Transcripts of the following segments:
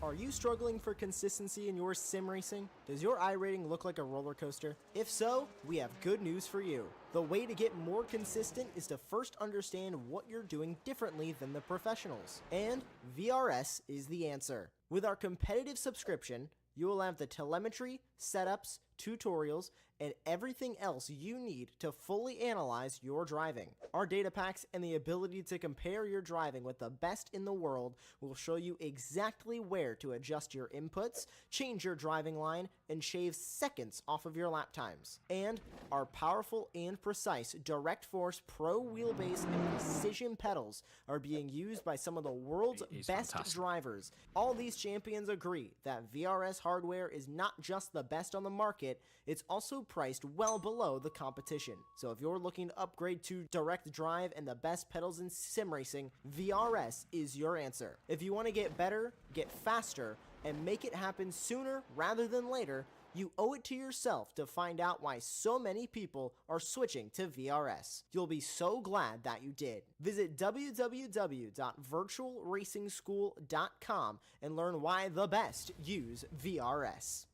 Are you struggling for consistency in your sim racing? Does your iRating look like a roller coaster? If so, we have good news for you. The way to get more consistent is to first understand what you're doing differently than the professionals. And VRS is the answer. With our competitive subscription, you will have the telemetry, setups, tutorials, and everything else you need to fully analyze your driving. Our data packs and the ability to compare your driving with the best in the world will show you exactly where to adjust your inputs, change your driving line, and shave seconds off of your lap times. And our powerful and precise Direct Force Pro wheelbase and precision pedals are being used by some of the world's best drivers. All these champions agree that VRS hardware is not just the best on the market, it's also priced well below the competition. So if you're looking to upgrade to direct drive and the best pedals in sim racing, VRS is your answer. If you want to get better, get faster, and make it happen sooner rather than later, you owe it to yourself to find out why so many people are switching to VRS. You'll be so glad that you did. Visit www.virtualracingschool.com and learn why the best use VRS.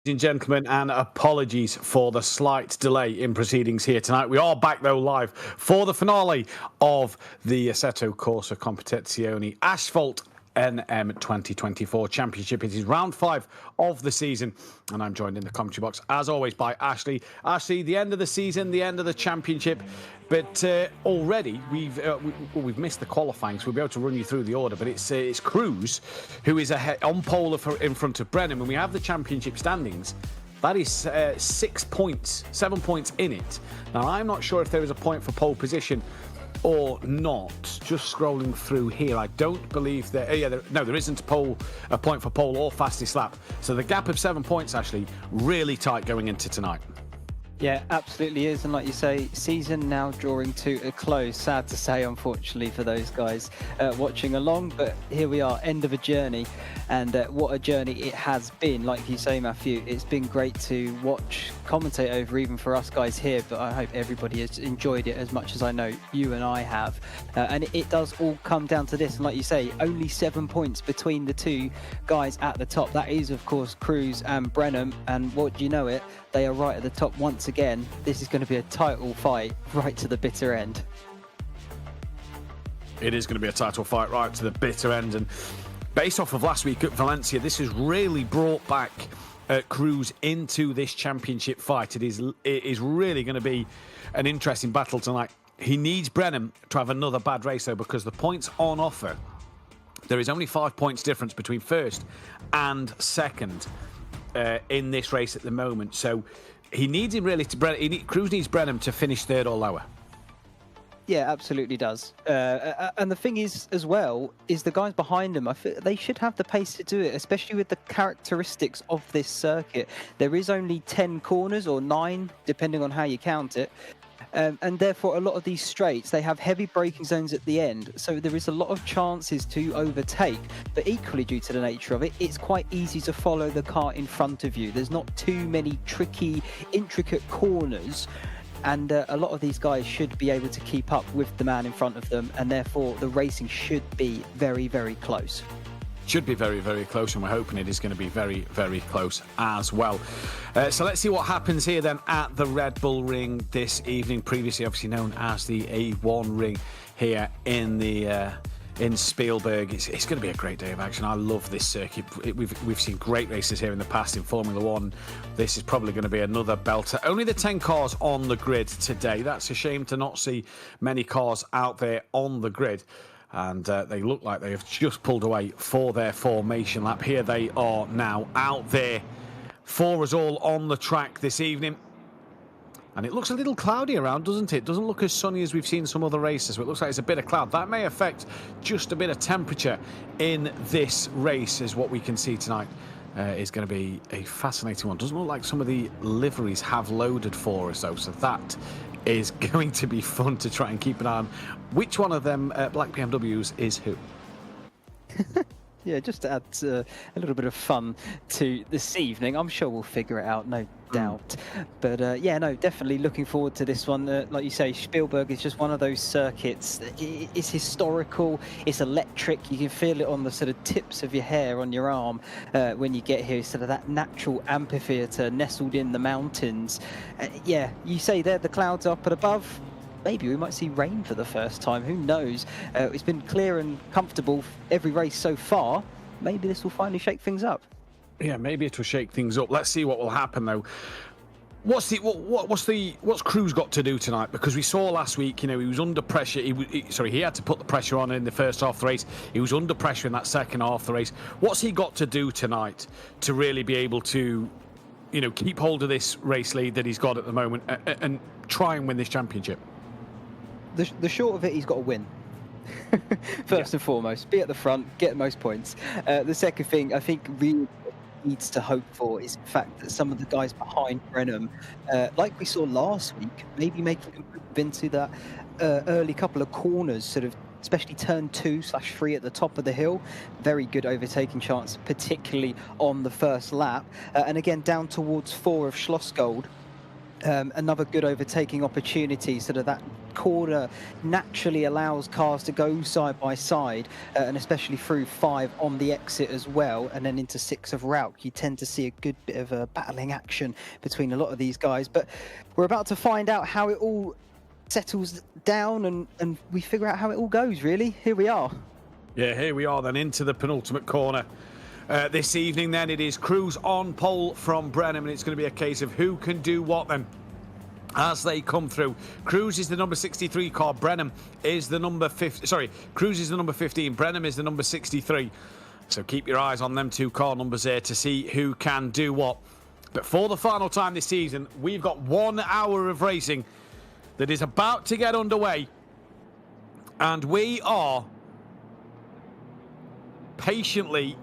Ladies and gentlemen, and apologies for the slight delay in proceedings here tonight. We are back, though, live for the finale of the Assetto Corsa Competizione Asfalt NM 2024 Championship. It is round 5 of the season, and I'm joined in the commentary box, as always, by Ashley. Ashley, the end of the season, the end of the championship, but already we've missed the qualifying, so we'll be able to run you through the order. But it's Cruz who is ahead on pole in front of Brennan. When we have the championship standings, that is 7 points in it. Now, I'm not sure if there is a point for pole position or not. Just scrolling through here, I don't believe that. There isn't a point for pole or fastest lap. So the gap of 7 points, actually, really tight going into tonight. Yeah, absolutely is. And like you say, season now drawing to a close. Sad to say, unfortunately, for those guys watching along. But here we are, end of a journey. And what a journey it has been. Like you say, Matthew, it's been great to watch, commentate over, even for us guys here. But I hope everybody has enjoyed it as much as I know you and I have. And it does all come down to this. And like you say, only 7 points between the two guys at the top. That is, of course, Cruz and Brennan. And what do you know it? They are right at the top once again. This is going to be a title fight right to the bitter end. It is going to be a title fight right to the bitter end. And based off of last week at Valencia, this has really brought back Cruz into this championship fight. It is really going to be an interesting battle tonight. He needs Brennan to have another bad race, though, because the points on offer, there is only 5 points difference between first and second. in this race at the moment. So he needs him really to Cruz needs Brenham to finish third or lower. Yeah, absolutely does. And the thing is, as well, is the guys behind them, I feel they should have the pace to do it, especially with the characteristics of this circuit. There is only 10 corners, or 9, depending on how you count it. And therefore, a lot of these straights, they have heavy braking zones at the end. So there is a lot of chances to overtake. But equally, due to the nature of it, it's quite easy to follow the car in front of you. There's not too many tricky, intricate corners. And a lot of these guys should be able to keep up with the man in front of them. And therefore, the racing should be very, very close. Should be very, very close, and we're hoping it is going to be very, very close as well. So let's see what happens here then at the Red Bull Ring this evening, previously obviously known as the A1 Ring here in Spielberg. It's going to be a great day of action. I love this circuit. We've seen great races here in the past in Formula One. This is probably going to be another belter. Only the 10 cars on the grid today. That's a shame to not see many cars out there on the grid. And they look like they have just pulled away for their formation lap. Here they are now out there for us all on the track this evening. And it looks a little cloudy around, doesn't it? Doesn't look as sunny as we've seen some other races, but it looks like it's a bit of cloud. That may affect just a bit of temperature in this race, is what we can see tonight. Is going to be a fascinating one. Doesn't look like some of the liveries have loaded for us, though, so that is going to be fun to try and keep an eye on which one of them black BMWs is who. Yeah, just to add a little bit of fun to this evening. I'm sure we'll figure it out, no doubt. But yeah, no, definitely looking forward to this one. Like you say, Spielberg is just one of those circuits. It's historical, it's electric. You can feel it on the sort of tips of your hair on your arm when you get here. Sort of that natural amphitheatre nestled in the mountains. Yeah, you say there the clouds up and above. Maybe we might see rain for the first time. Who knows? It's been clear and comfortable every race so far. Maybe this will finally shake things up. Yeah, maybe it will shake things up. Let's see what will happen, though. What's Cruz got to do tonight? Because we saw last week, he was under pressure. He had to put the pressure on in the first half of the race. He was under pressure in that second half of the race. What's he got to do tonight to really be able to, keep hold of this race lead that he's got at the moment and try and win this championship? The short of it, he's got to win. First and foremost, be at the front, get the most points. The second thing I think really needs to hope for is the fact that some of the guys behind Brenham, like we saw last week, maybe making a move into that early couple of corners, sort of especially turn 2/3 at the top of the hill. Very good overtaking chance, particularly on the first lap. And again, down towards 4 of Schlossgold. Another good overtaking opportunity, sort of that corner naturally allows cars to go side by side, and especially through 5 on the exit as well, and then into 6 of Rauch. You tend to see a good bit of battling action between a lot of these guys, but we're about to find out how it all settles down and we figure out how it all goes, really. Here we are. Yeah, here we are then into the penultimate corner. This evening then it is Cruz on pole from Brenham, and it's going to be a case of who can do what then as they come through. Cruz is the number 63 car, Brenham is the number 50. Sorry, Cruz is the number 15, Brenham is the number 63. So keep your eyes on them 2 car numbers there to see who can do what. But for the final time this season, we've got 1 hour of racing that is about to get underway, and we are patiently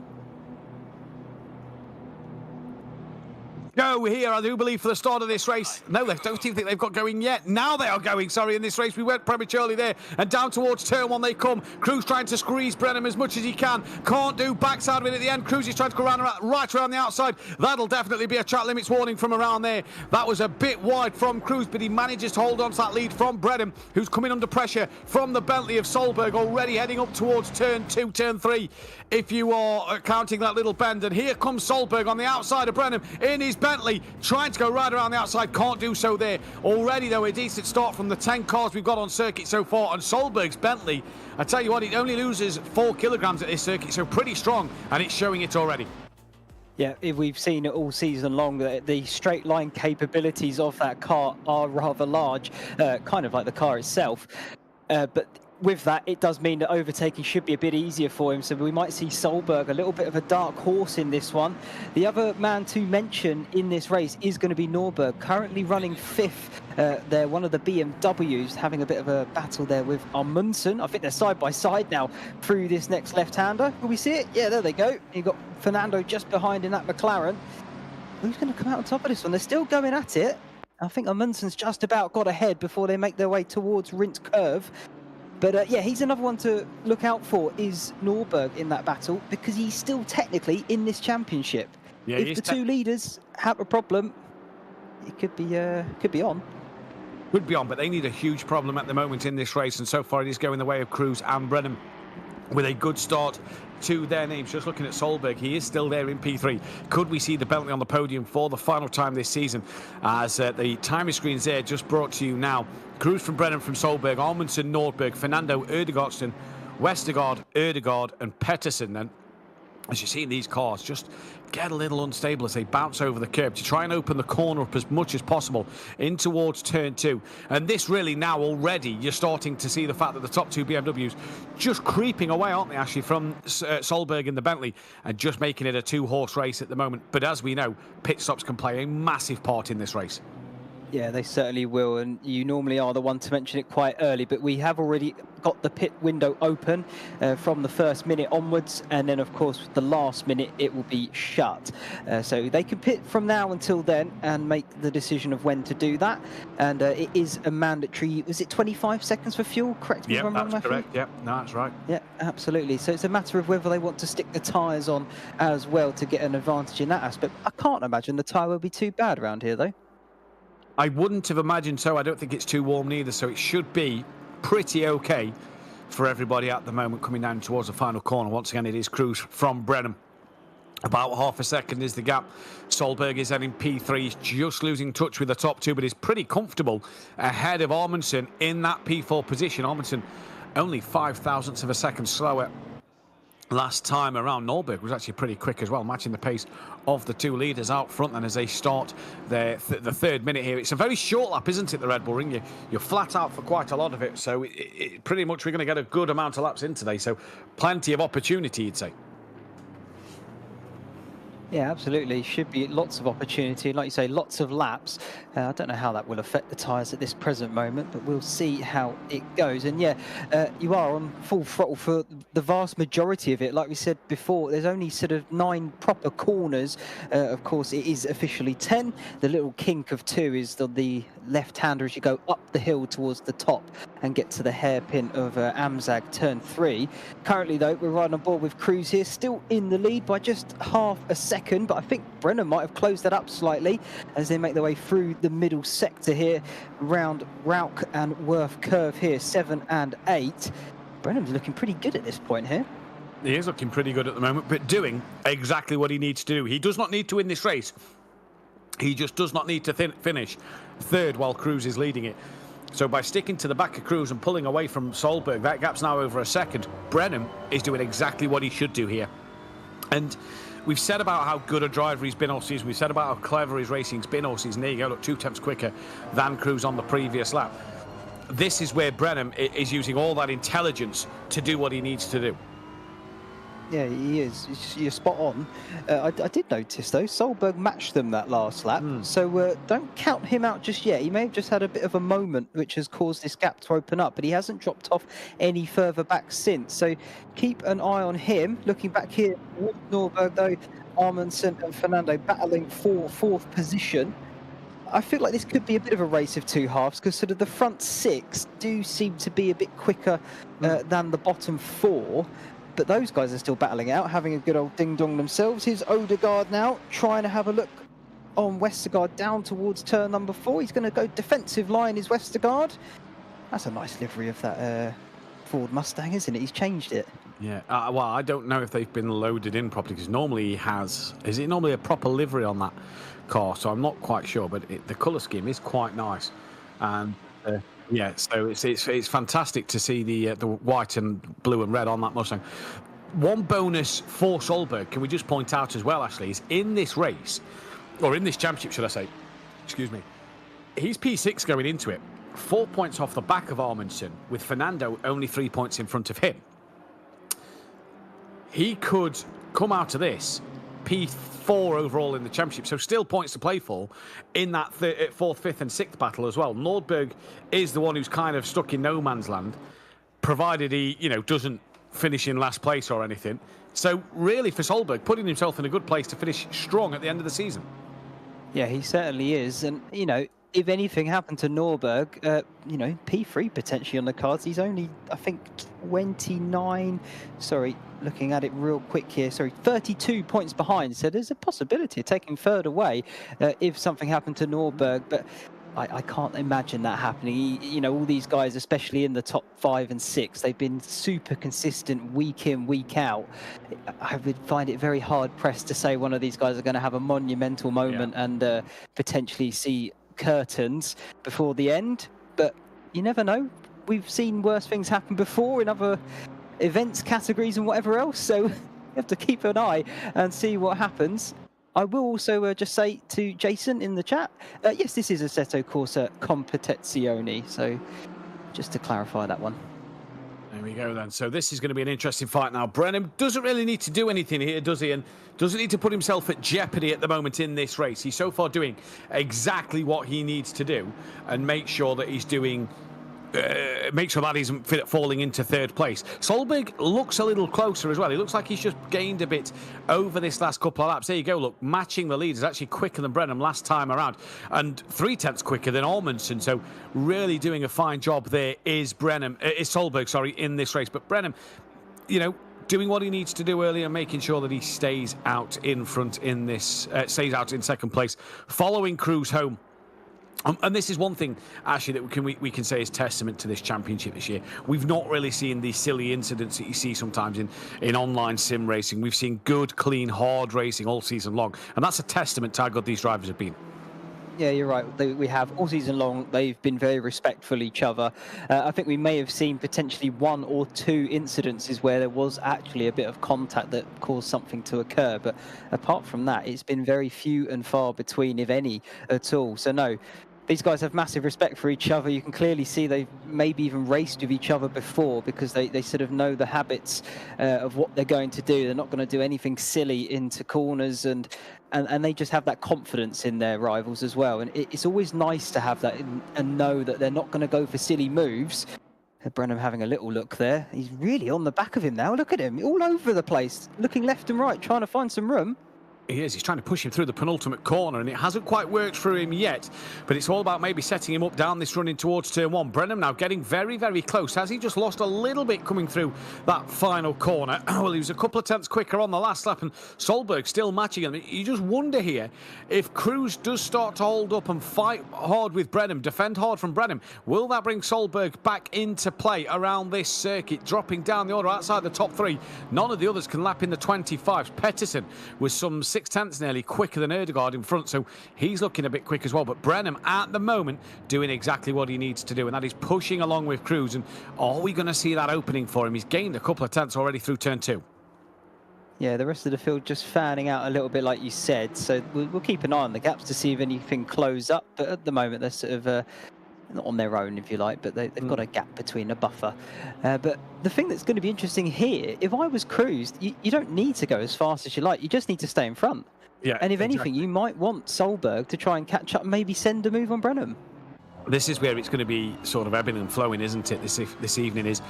go here, I do believe, for the start of this race. No, I don't even think they've got going yet. Now they are going, sorry, in this race. We went prematurely there, and down towards turn 1 they come. Cruz trying to squeeze Brenham as much as he can. Can't do, backside of it at the end. Cruz is trying to go right around the outside. That'll definitely be a track limits warning from around there. That was a bit wide from Cruz, but he manages to hold on to that lead from Brenham, who's coming under pressure from the Bentley of Solberg, already heading up towards turn 2, turn 3, if you are counting that little bend. And here comes Solberg on the outside of Brenham in his Bentley, trying to go right around the outside, can't do so there. Already, though, a decent start from the 10 cars we've got on circuit so far, and Solberg's Bentley, I tell you what, it only loses 4 kilograms at this circuit, so pretty strong, and it's showing it already. Yeah, we've seen it all season long, that the straight line capabilities of that car are rather large, kind of like the car itself. But with that, it does mean that overtaking should be a bit easier for him. So we might see Solberg, a little bit of a dark horse in this one. The other man to mention in this race is going to be Norberg, currently running 5th. They're one of the BMWs, having a bit of a battle there with Amundsen. I think they're side by side now through this next left-hander. Will we see it? Yeah, there they go. You've got Fernando just behind in that McLaren. Who's going to come out on top of this one? They're still going at it. I think Amundsen's just about got ahead before they make their way towards Rindt Curve. But yeah, he's another one to look out for, is Norberg in that battle, because he's still technically in this championship. Yeah, if the two leaders have a problem, it could be on. Could be on, but they need a huge problem at the moment in this race, and so far it is going the way of Cruz and Brennan with a good start to their names. Just looking at Solberg, he is still there in P3. Could we see the Bentley on the podium for the final time this season? As the timer screens there just brought to you now. Cruz from Brennan from Solberg, Amundsen, Nordberg, Fernando, Erdegaardsen, Westergaard, Erdegaard and Pettersen. Then, as you see in these cars, just get a little unstable as they bounce over the curb to try and open the corner up as much as possible in towards turn 2. And this really now already, you're starting to see the fact that the top 2 BMWs just creeping away, aren't they, actually, from Solberg in the Bentley, and just making it a 2-horse race at the moment. But as we know, pit stops can play a massive part in this race. Yeah, they certainly will, and you normally are the one to mention it quite early, but we have already got the pit window open from the first minute onwards, and then of course the last minute it will be shut. So they can pit from now until then and make the decision of when to do that, and it is a mandatory, was it 25 seconds for fuel? Correct me if I'm wrong, Matthew? Correct. Yeah, no, that's right. Yeah, absolutely. So it's a matter of whether they want to stick the tyres on as well to get an advantage in that aspect. I can't imagine the tyre will be too bad around here though. I wouldn't have imagined so. I don't think it's too warm neither, so it should be pretty okay for everybody at the moment coming down towards the final corner. Once again, it is Cruz from Brennan. About half a second is the gap. Solberg is then in P3. He's just losing touch with the top 2, but is pretty comfortable ahead of Amundsen in that P4 position. Amundsen only 5 thousandths of a second slower last time around. Norberg was actually pretty quick as well, matching the pace of the 2 leaders out front. And as they start the 3rd minute here, it's a very short lap, isn't it, the Red Bull Ring? You're flat out for quite a lot of it, so pretty much we're going to get a good amount of laps in today, so plenty of opportunity, you'd say. Yeah, absolutely. Should be lots of opportunity. Like you say, lots of laps. I don't know how that will affect the tyres at this present moment, but we'll see how it goes. And yeah, you are on full throttle for the vast majority of it. Like we said before, there's only sort of 9 proper corners. Of course, it is officially 10. The little kink of 2 is the left-hander as you go up the hill towards the top and get to the hairpin of Amzag turn 3. Currently, though, we're riding on board with Cruz here, still in the lead by just half a second, but I think Brennan might have closed that up slightly as they make their way through the middle sector here, round Rauch and Worth Curve here, 7 and 8. Brennan's looking pretty good at this point here. He is looking pretty good at the moment, but doing exactly what he needs to do. He does not need to win this race. He just does not need to finish 3rd while Cruz is leading it. So by sticking to the back of Cruz and pulling away from Solberg, that gap's now over a second. Brennan is doing exactly what he should do here. And we've said about how good a driver he's been all season. We've said about how clever his racing's been all season. There you go, look, 2 tenths quicker than Cruz on the previous lap. This is where Brennan is using all that intelligence to do what he needs to do. Yeah, he is. You're spot on. I did notice, though, Solberg matched them that last lap, so don't count him out just yet. He may have just had a bit of a moment which has caused this gap to open up, but he hasn't dropped off any further back since. So keep an eye on him. Looking back here, Norberg, though, Amundsen and Fernando battling for 4th position. I feel like this could be a bit of a race of 2 halves, because sort of the front 6 do seem to be a bit quicker than the bottom 4. But those guys are still battling out, having a good old ding-dong themselves. Here's Odegaard now, trying to have a look on Westergaard down towards turn number 4. He's going to go defensive line, is Westergaard. That's a nice livery of that Ford Mustang, isn't it? He's changed it. Yeah, well, I don't know if they've been loaded in properly, because normally he has. Is it normally a proper livery on that car? So I'm not quite sure, but the colour scheme is quite nice. And yeah, so it's fantastic to see the white and blue and red on that Mustang. One bonus for Solberg, can we just point out as well, Ashley, is in this race, or in this championship, should I say, excuse me, he's P6 going into it. 4 points off the back of Amundsen, with Fernando only 3 points in front of him. He could come out of this P4 overall in the championship, so still points to play for in that 4th, 5th and 6th battle as well. Nordberg is the one who's kind of stuck in no man's land, provided he, doesn't finish in last place or anything. So really for Solberg, putting himself in a good place to finish strong at the end of the season. Yeah, he certainly is. And, if anything happened to Norberg, P3 potentially on the cards. He's only, I think, 29. Sorry, looking at it real quick here. Sorry, 32 points behind. So there's a possibility of taking third away if something happened to Norberg. But I can't imagine that happening. All these guys, especially in the top 5 and 6, they've been super consistent week in, week out. I would find it very hard pressed to say one of these guys are going to have a monumental moment and potentially see curtains before the end. But you never know. We've seen worse things happen before in other events, categories and whatever else. So you have to keep an eye and see what happens. I will also just say to Jason in the chat, yes, this is Assetto Corsa Competizione. So just to clarify that one. There we go then. So this is going to be an interesting fight now. Brennan doesn't really need to do anything here, does he? And doesn't need to put himself at jeopardy at the moment in this race. He's so far doing exactly what he needs to do and make sure that he's doing... make sure that he's falling into 3rd place. Solberg looks a little closer as well. He looks like he's just gained a bit over this last couple of laps. There you go, look, matching the lead is actually quicker than Brennan last time around and 3/10 quicker than Amundsen. So really doing a fine job there is Solberg, in this race. But Brennan, doing what he needs to do earlier, making sure that he stays out in front in this, stays out in 2nd place, following Cruz home. And this is one thing, actually, that we can say is testament to this championship this year. We've not really seen these silly incidents that you see sometimes in online sim racing. We've seen good, clean, hard racing all season long. And that's a testament to how good these drivers have been. Yeah, you're right. We have all season long. They've been very respectful of each other. I think we may have seen potentially 1 or 2 incidences where there was actually a bit of contact that caused something to occur. But apart from that, it's been very few and far between, if any, at all. So no, these guys have massive respect for each other. You can clearly see they've maybe even raced with each other before because they sort of know the habits of what they're going to do. They're not going to do anything silly into corners and they just have that confidence in their rivals as well. And it's always nice to have that and know that they're not going to go for silly moves. Brennan having a little look there. He's really on the back of him now. Look at him, all over the place, looking left and right, trying to find some room. He is. He's trying to push him through the penultimate corner, and it hasn't quite worked for him yet. But it's all about maybe setting him up down this run in towards turn 1. Brennan now getting very, very close. Has he just lost a little bit coming through that final corner? Well, he was a couple of tenths quicker on the last lap, and Solberg still matching him. You just wonder here if Cruz does start to hold up and fight hard with Brennan, defend hard from Brennan. Will that bring Solberg back into play around this circuit, dropping down the order outside the top 3? None of the others can lap in the 25s. Petterson was some 6/10 nearly quicker than Erdegaard in front, so he's looking a bit quick as well. But Brennan at the moment doing exactly what he needs to do, and that is pushing along with Cruz. And are we going to see that opening for him? He's gained a couple of tenths already through turn 2. Yeah, the rest of the field just fanning out a little bit like you said, so we'll keep an eye on the gaps to see if anything close up. But at the moment they're sort of not on their own, if you like, but they've got a gap between a buffer. But the thing that's going to be interesting here, if I was Cruz, you don't need to go as fast as you like. You just need to stay in front. Yeah, and if anything, you might want Solberg to try and catch up, maybe send a move on Brennan. This is where it's going to be sort of ebbing and flowing, isn't it? This evening is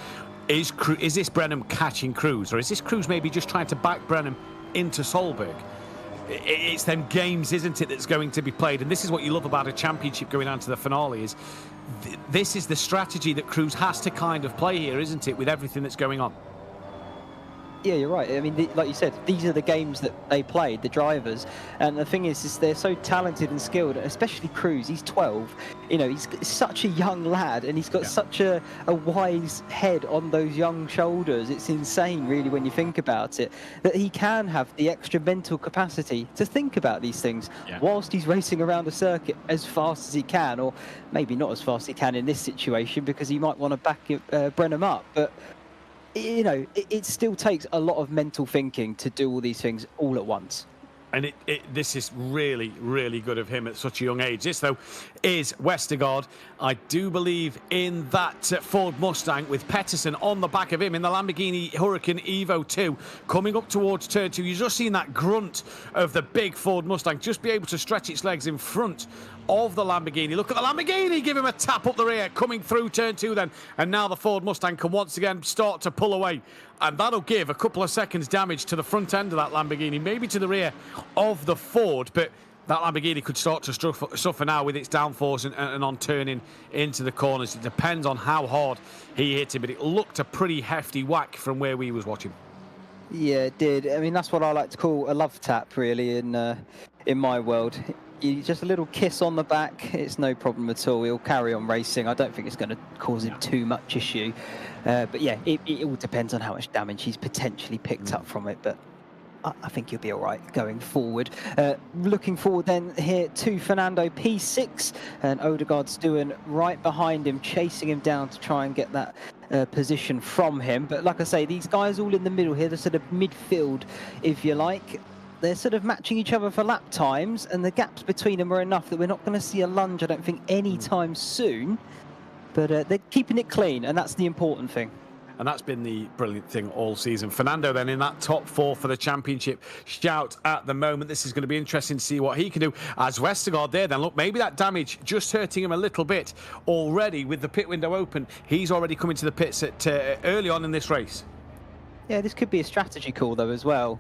this Brennan catching Cruz, or is this Cruz maybe just trying to back Brennan into Solberg? It's them games, isn't it, that's going to be played. And this is what you love about a championship going on to the finale, is this is the strategy that Cruz has to kind of play here, isn't it, with everything that's going on. Yeah, you're right. I mean, like you said, these are the games that they played, the drivers. And the thing is they're so talented and skilled, especially Cruz. He's 12. He's such a young lad, and he's got such a wise head on those young shoulders. It's insane, really, when you think about it, that he can have the extra mental capacity to think about these things whilst he's racing around a circuit as fast as he can, or maybe not as fast as he can in this situation because he might want to back Brennan up. But it still takes a lot of mental thinking to do all these things all at once. And this is really, really good of him at such a young age. This, though, is Westergaard. I do believe in that Ford Mustang with Pettersson on the back of him in the Lamborghini Huracan Evo 2 coming up towards turn 2. You've just seen that grunt of the big Ford Mustang just be able to stretch its legs in front of the Lamborghini. Look at the Lamborghini, give him a tap up the rear, coming through turn 2 then. And now the Ford Mustang can once again start to pull away. And that'll give a couple of seconds damage to the front end of that Lamborghini, maybe to the rear of the Ford. But that Lamborghini could start to suffer now with its downforce and on turning into the corners. It depends on how hard he hit him, but it looked a pretty hefty whack from where we was watching. Yeah, it did. I mean, that's what I like to call a love tap, really, in my world. Just a little kiss on the back, it's no problem at all. He'll carry on racing. I don't think it's going to cause him too much issue. But yeah, it all depends on how much damage he's potentially picked up from it. But I think he'll be all right going forward. Looking forward then here to Fernando P6, and Odegaard's doing right behind him, chasing him down to try and get that position from him. But like I say, these guys all in the middle here, the sort of midfield, if you like. They're sort of matching each other for lap times, and the gaps between them are enough that we're not going to see a lunge, I don't think, anytime soon. But they're keeping it clean, and that's the important thing. And that's been the brilliant thing all season. Fernando then in that top 4 for the championship shout at the moment. This is going to be interesting to see what he can do. As Westergaard there then, look, maybe that damage just hurting him a little bit already with the pit window open. He's already coming to the pits at early on in this race. Yeah, this could be a strategy call, though, as well.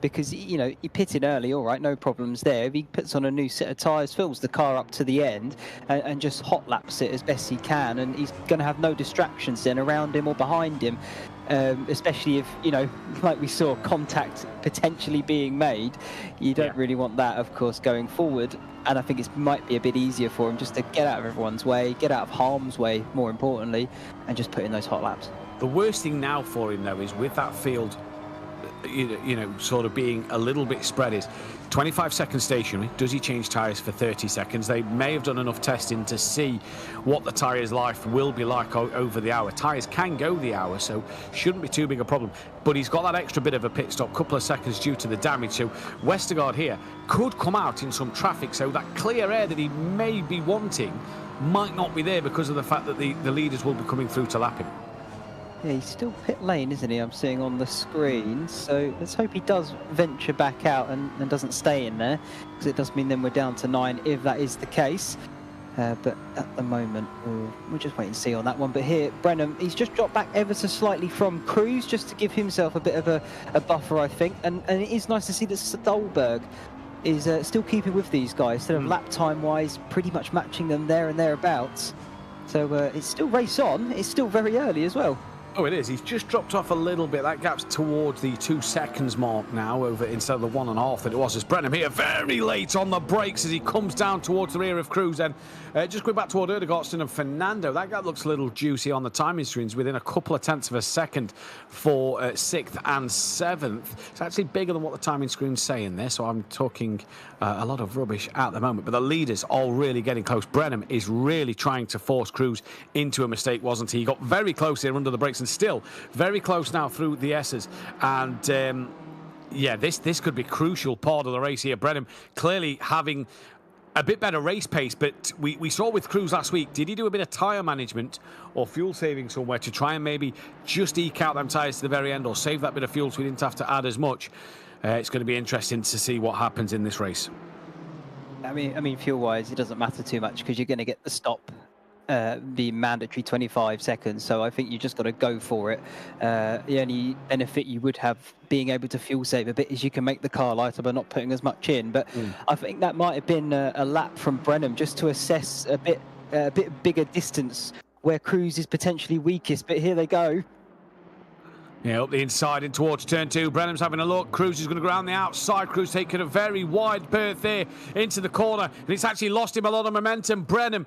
Because, you know, he pitted early, all right, no problems there. If he puts on a new set of tyres, fills the car up to the end and just hot laps it as best he can, and he's going to have no distractions then around him or behind him, especially if, you know, like we saw, contact potentially being made. You don't really want that, of course, going forward. And I think it might be a bit easier for him just to get out of everyone's way, get out of harm's way, more importantly, and just put in those hot laps. The worst thing now for him, though, is with that field, you know, sort of being a little bit spread, is 25 seconds stationary. Does he change tyres for 30 seconds? They may have done enough testing to see what the tyre's life will be like over the hour. Tyres can go the hour, so shouldn't be too big a problem. But he's got that extra bit of a pit stop, couple of seconds due to the damage. So Westergaard here could come out in some traffic, so that clear air that he may be wanting might not be there because of the fact that the leaders will be coming through to lap him. Yeah, he's still pit lane, isn't he? I'm seeing on the screen. So let's hope he does venture back out and doesn't stay in there, because it does mean then we're down to 9 if that is the case. But at the moment, we'll just wait and see on that one. But here, Brennan, he's just dropped back ever so slightly from Cruz, just to give himself a bit of a buffer, I think. And it is nice to see that Stolberg is still keeping with these guys, sort of lap time-wise, pretty much matching them there and thereabouts. So it's still race on. It's still very early as well. Oh, it is. He's just dropped off a little bit. That gap's towards the 2 seconds mark now, over instead of the 1.5 that it was. As Brennan here very late on the brakes as he comes down towards the rear of Cruz. And just going back toward Odegaard and Fernando, that gap looks a little juicy on the timing screens, within a couple of tenths of a second for 6th and 7th. It's actually bigger than what the timing screens say in there, so I'm talking a lot of rubbish at the moment. But the leaders are really getting close. Brennan is really trying to force Cruz into a mistake, wasn't he? He got very close here under the brakes, and still very close now through the S's. And yeah, this could be a crucial part of the race here. Brennan clearly having a bit better race pace, but we saw with Cruz last week, did he do a bit of tyre management or fuel saving somewhere to try and maybe just eke out them tyres to the very end, or save that bit of fuel so we didn't have to add as much? It's going to be interesting to see what happens in this race. I mean, fuel-wise, it doesn't matter too much, because you're going to get the stop, the mandatory 25 seconds. So I think you just got to go for it. The only benefit you would have being able to fuel save a bit is you can make the car lighter by not putting as much in. But I think that might have been a lap from Brennan just to assess a bit bigger distance where Cruz is potentially weakest. But here they go. Yeah, up the inside and towards turn 2. Brennan's having a look. Cruz is going to go around the outside. Cruz taking a very wide berth there into the corner, and it's actually lost him a lot of momentum. Brennan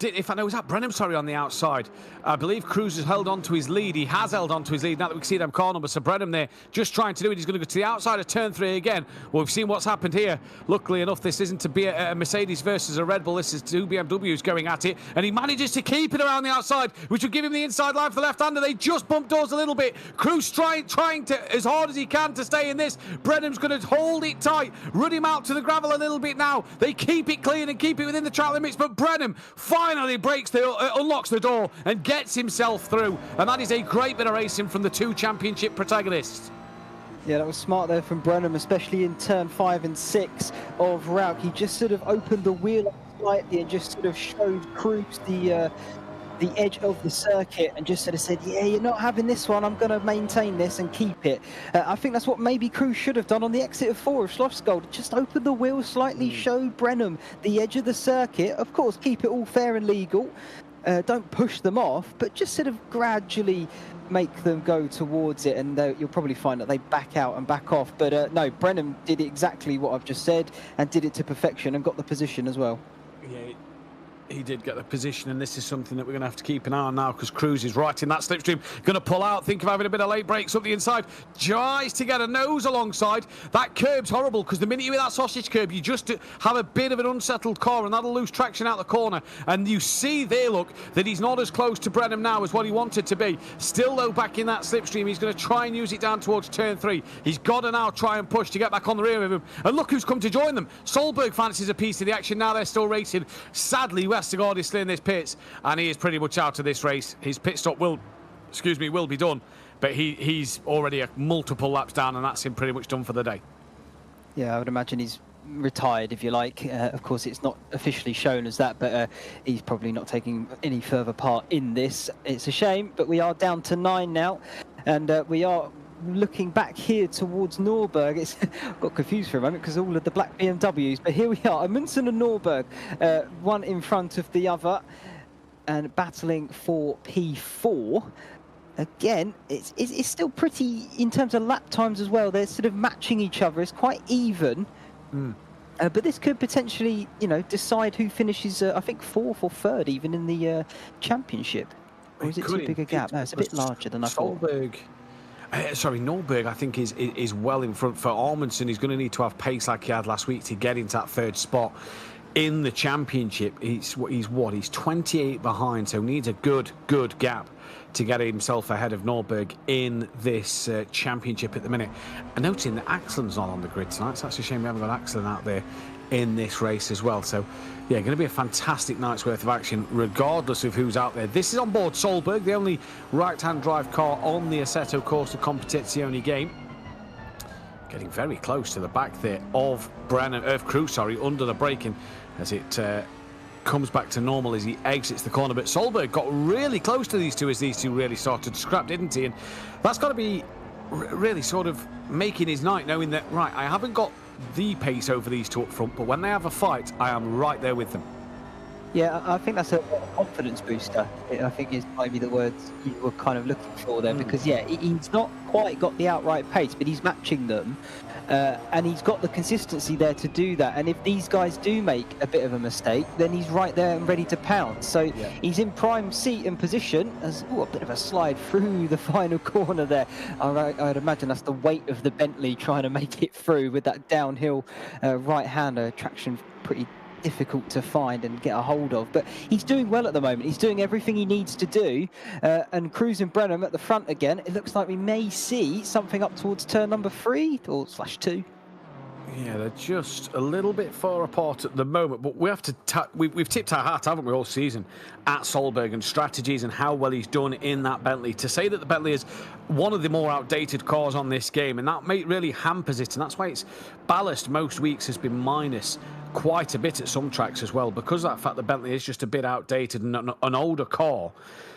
if I know, was that Brenham, sorry, on the outside? I believe Cruz has held on to his lead. He has held on to his lead now that we can see them car numbers. So Brenham there just trying to do it. He's going to go to the outside of turn 3 again. Well, we've seen what's happened here. Luckily enough, this isn't to be a Mercedes versus a Red Bull. This is 2 BMWs going at it. And he manages to keep it around the outside, which would give him the inside line for the left-hander. They just bump doors a little bit. Cruz trying to, as hard as he can, to stay in this. Brenham's going to hold it tight, run him out to the gravel a little bit now. They keep it clean and keep it within the track limits, but Brenham finally unlocks the door and gets himself through, and that is a great bit of racing from the 2 championship protagonists. Yeah, that was smart there from Brenham, especially in turn 5 and 6 of Rauk. He just sort of opened the wheel up slightly and just sort of showed Cruz the edge of the circuit and just sort of said, yeah, you're not having this one, I'm going to maintain this and keep it. I think that's what maybe Cruz should have done on the exit of 4 of Schlossgold. Just open the wheel slightly, show Brenham the edge of the circuit. Of course, keep it all fair and legal. Don't push them off, but just sort of gradually make them go towards it, and you'll probably find that they back out and back off. But no, Brenham did exactly what I've just said and did it to perfection and got the position as well. Yeah, he did get the position, and this is something that we're going to have to keep an eye on now, because Cruz is right in that slipstream. Going to pull out, think of having a bit of late brakes up the inside. Tries to get a nose alongside. That curb's horrible, because the minute you're with that sausage curb, you just have a bit of an unsettled car, and that'll lose traction out the corner. And you see there, look, that he's not as close to Brenham now as what he wanted to be. Still, though, back in that slipstream, he's going to try and use it down towards turn 3. He's got to now try and push to get back on the rear of him. And look who's come to join them. Solberg fancies a piece of the action. Now they're still racing. Sadly, Westergaard is still in this pits, and he is pretty much out of this race. His pit stop will be done, but he's already multiple laps down, and that's him pretty much done for the day. Yeah, I would imagine he's retired, if you like. Of course, it's not officially shown as that, but he's probably not taking any further part in this. It's a shame, but we are down to 9 now, and we are looking back here towards Norberg. Got confused for a moment because all of the black BMWs, but here we are, Amundsen and Norberg, one in front of the other and battling for P4. Again, it's still pretty, in terms of lap times as well, they're sort of matching each other. It's quite even. But this could potentially, decide who finishes, I think, 4th or 3rd even in the championship. Or is it too big a gap? No, it's a bit larger than I thought. Norberg, I think, is well in front. For Amundsen, he's going to need to have pace like he had last week to get into that 3rd spot in the championship. He's 28 behind, so needs a good gap to get himself ahead of Norberg in this championship at the minute. And noting that Axelen's not on the grid tonight, so that's a shame we haven't got Axelen out there in this race as well. So yeah, going to be a fantastic night's worth of action regardless of who's out there. This is on board Solberg, the only right-hand drive car on the Assetto Corsa Competizione game. Getting very close to the back there of Cruz, under the braking as it comes back to normal as he exits the corner. But Solberg got really close to these two as these two really started to scrap, didn't he? And that's got to be really sort of making his night, knowing that, right, I haven't got the pace over these two up front, but when they have a fight, I am right there with them. Yeah, I think that's a confidence booster. I think is maybe the words you were kind of looking for there, because yeah, he's not quite got the outright pace, but he's matching them, and he's got the consistency there to do that. And if these guys do make a bit of a mistake, then he's right there and ready to pounce. So yeah, he's in prime seat and position as a bit of a slide through the final corner there. I'd imagine that's the weight of the Bentley trying to make it through with that downhill right-hander traction, pretty difficult to find and get a hold of, but he's doing well at the moment. He's doing everything he needs to do, and Cruz and Brenham at the front again. It looks like we may see something up towards turn number 3 or /2. Yeah, they're just a little bit far apart at the moment, but we have to we've tipped our hat, haven't we, all season at Solberg and strategies and how well he's done in that Bentley. To say that the Bentley is one of the more outdated cars on this game, and that really hampers it, and that's why its ballast most weeks has been minus quite a bit at some tracks as well, because of that fact the Bentley is just a bit outdated and an older car.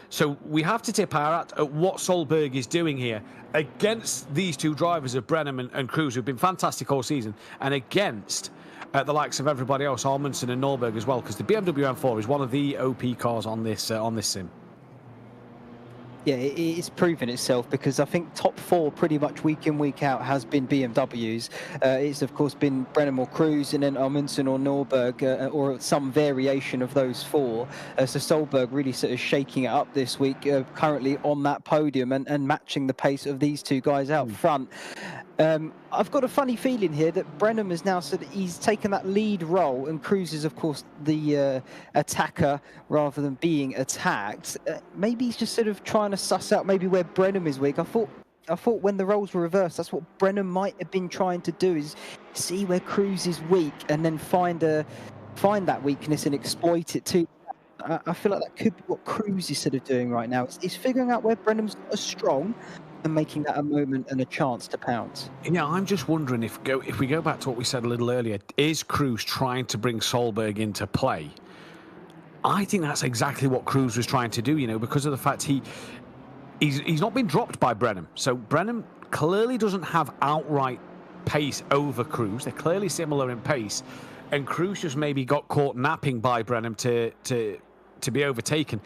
So we have to tip our hat at what Solberg is doing here against these two drivers of Brenham and Cruz, who've been fantastic all season, and against the likes of everybody else, Amundsen and Norberg as well, because the BMW M4 is one of the OP cars on this sim. Yeah, it's proven itself, because I think top four pretty much week in, week out has been BMWs. It's of course been Brennan or Cruz, and then Amundsen or Norberg, or some variation of those four. So Solberg really sort of shaking it up this week, currently on that podium and matching the pace of these two guys out front. I've got a funny feeling here that Brennan has now said he's taken that lead role, and Cruz is, of course, the attacker rather than being attacked. Maybe he's just sort of trying to suss out maybe where Brennan is weak. I thought when the roles were reversed, that's what Brennan might have been trying to do, is see where Cruz is weak and then find that weakness and exploit it too. I feel like that could be what Cruz is sort of doing right now. He's figuring out where Brennan's not as strong and making that a moment and a chance to pounce. Yeah, I'm just wondering if we go back to what we said a little earlier, is Cruz trying to bring Solberg into play? I think that's exactly what Cruz was trying to do, because of the fact he's not been dropped by Brennan. So Brennan clearly doesn't have outright pace over Cruz. They're clearly similar in pace, and Cruz just maybe got caught napping by Brennan to be overtaken.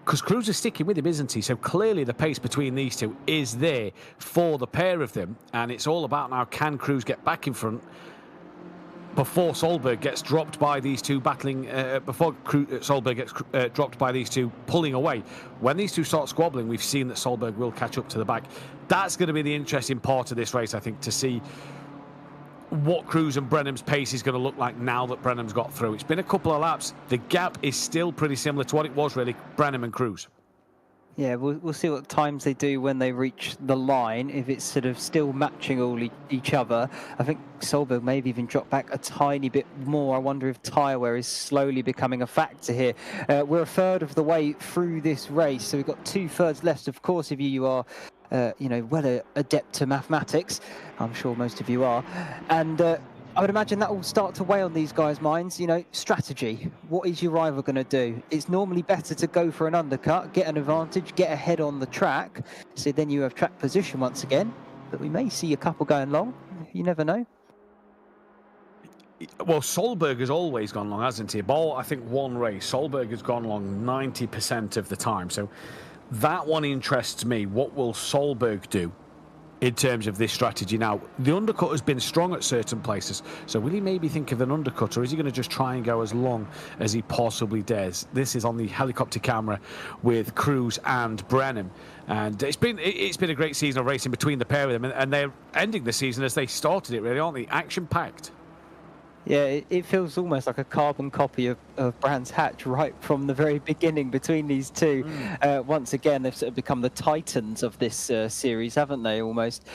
Because Cruz is sticking with him, isn't he? So clearly the pace between these two is there for the pair of them. And it's all about now, can Cruz get back in front before Solberg gets dropped by these two battling, before Solberg gets dropped by these two pulling away. When these two start squabbling, we've seen that Solberg will catch up to the back. That's going to be the interesting part of this race, I think, to see what Cruz and Brennan's pace is going to look like now that Brennan's got through. It's been a couple of laps. The gap is still pretty similar to what it was, really, Brennan and Cruz. Yeah, we'll see what times they do when they reach the line, if it's sort of still matching all each other. I think Solberg maybe even dropped back a tiny bit more. I wonder if tyre wear is slowly becoming a factor here. We're a third of the way through this race, so we've got 2/3 left. Of course, if you are well adept to mathematics, I'm sure most of you are, and I would imagine that will start to weigh on these guys' minds. Strategy. What is your rival going to do? It's normally better to go for an undercut, get an advantage, get ahead on the track, so then you have track position once again. But we may see a couple going long. You never know. Well, Solberg has always gone long, hasn't he? I think one race, Solberg has gone long 90% of the time. So that one interests me. What will Solberg do in terms of this strategy? Now, the undercut has been strong at certain places, so will he maybe think of an undercut, or is he going to just try and go as long as he possibly dares? This is on the helicopter camera with Cruz and Brennan, and it's been a great season of racing between the pair of them, and they're ending the season as they started it, really, aren't they? Action-packed. Yeah, it feels almost like a carbon copy of Brands Hatch right from the very beginning between these two. Once again, they've sort of become the titans of this series, haven't they, almost?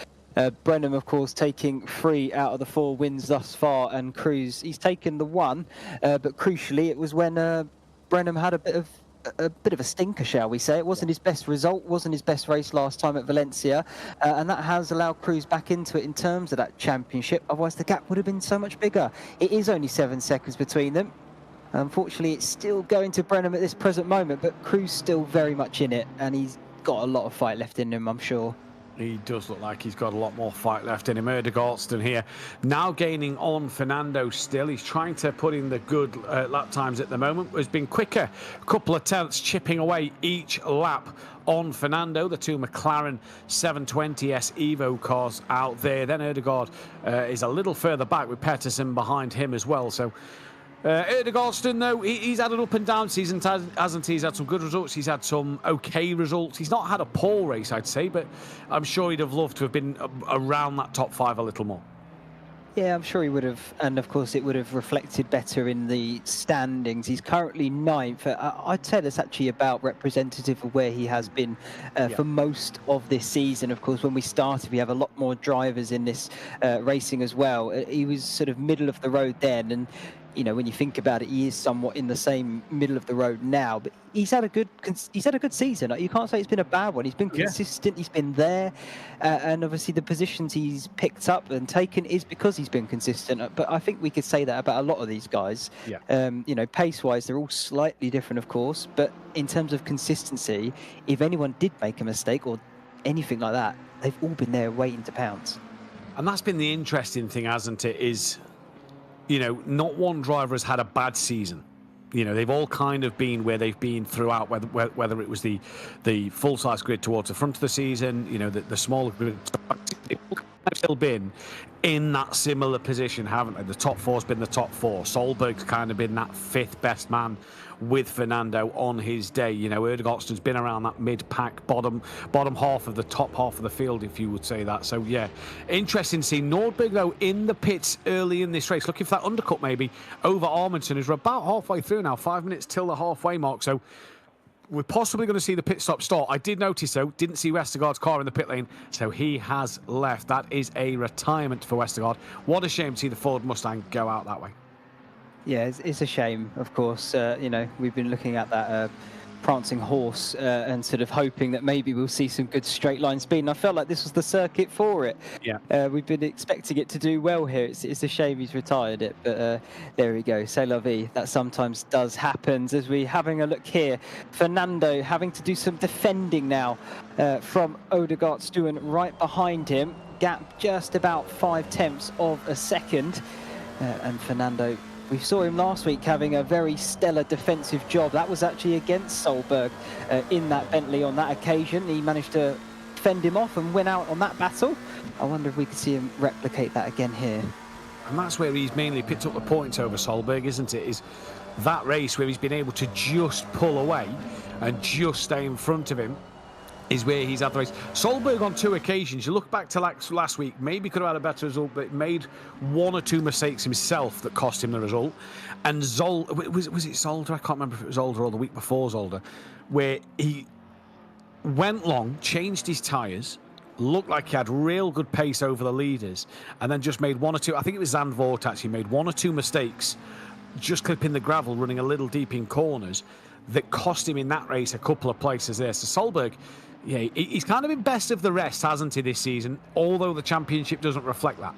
Brennan, of course, taking 3 out of the 4 wins thus far, and Cruz, he's taken the 1. But crucially, it was when Brennan had a bit of a stinker, shall we say. It wasn't his best result, wasn't his best race last time at Valencia, and that has allowed Cruz back into it in terms of that championship. Otherwise, the gap would have been so much bigger. It is only 7 seconds between them. Unfortunately, it's still going to Brennan at this present moment, but Cruz still very much in it, and he's got a lot of fight left in him, I'm sure. He does look like he's got a lot more fight left in him. Erdegaardsten here, now gaining on Fernando still. He's trying to put in the good lap times at the moment. Has been quicker, a couple of tenths chipping away each lap on Fernando. The two McLaren 720S Evo cars out there. Then Erdegaard is a little further back with Pettersson behind him as well. So Erdegaardsten, though, he's had an up and down season, hasn't he? He's had some good results. He's had some okay results. He's not had a poor race, I'd say, but I'm sure he'd have loved to have been around that top 5 a little more. Yeah, I'm sure he would have, and of course it would have reflected better in the standings. He's currently 9th. I'd say that's actually about representative of where he has been for most of this season. Of course, when we started, we have a lot more drivers in this racing as well. He was sort of middle of the road then, and when you think about it, he is somewhat in the same middle of the road now. But he's had a good season. You can't say it's been a bad one. He's been consistent. He's been there, and obviously the positions he's picked up and taken is because he's been consistent. But I think we could say that about a lot of these guys. Yeah. Pace-wise, they're all slightly different, of course. But in terms of consistency, if anyone did make a mistake or anything like that, they've all been there waiting to pounce. And that's been the interesting thing, hasn't it? Is not one driver has had a bad season. You know, they've all kind of been where they've been throughout, whether it was the full-size grid towards the front of the season, you know, the smaller grid. They've all kind of still been in that similar position, haven't they? The top four's been the top four. Solberg's kind of been that fifth best man with Fernando on his day. You know, Erdegaard's been around that mid-pack, bottom half of the top half of the field, if you would say that. So, yeah, interesting to see Nordberg, though, in the pits early in this race, looking for that undercut maybe over Armandson, who's about halfway through now, 5 minutes till the halfway mark. So we're possibly going to see the pit stop start. I did notice, though, didn't see Westergaard's car in the pit lane, so he has left. That is a retirement for Westergaard. What a shame to see the Ford Mustang go out that way. Yeah, it's a shame, of course. You know, we've been looking at that prancing horse and sort of hoping that maybe we'll see some good straight line speed. And I felt like this was the circuit for it. Yeah. We've been expecting it to do well here. It's a shame he's retired it, but there we go. C'est la vie. That sometimes does happen. As we're having a look here, Fernando having to do some defending now from Odegaard-Stewart right behind him. Gap just about 5/10 of a second. And Fernando, we saw him last week having a very stellar defensive job. That was actually against Solberg in that Bentley on that occasion. He managed to fend him off and win out on that battle. I wonder if we could see him replicate that again here. And that's where he's mainly picked up the points over Solberg, isn't it? Is that race where he's been able to just pull away and just stay in front of him is where he's had the race. Solberg on 2 occasions, you look back to last week, maybe could have had a better result, but made 1 or 2 mistakes himself that cost him the result. And was it Zolder? I can't remember if it was Zolder or the week before Zolder, where he went long, changed his tyres, looked like he had real good pace over the leaders, and then just made 1 or 2, I think it was Zandvoort actually, made 1 or 2 mistakes, just clipping the gravel, running a little deep in corners, that cost him in that race a couple of places there. So Solberg, yeah, he's kind of been best of the rest, hasn't he, this season, although the championship doesn't reflect that.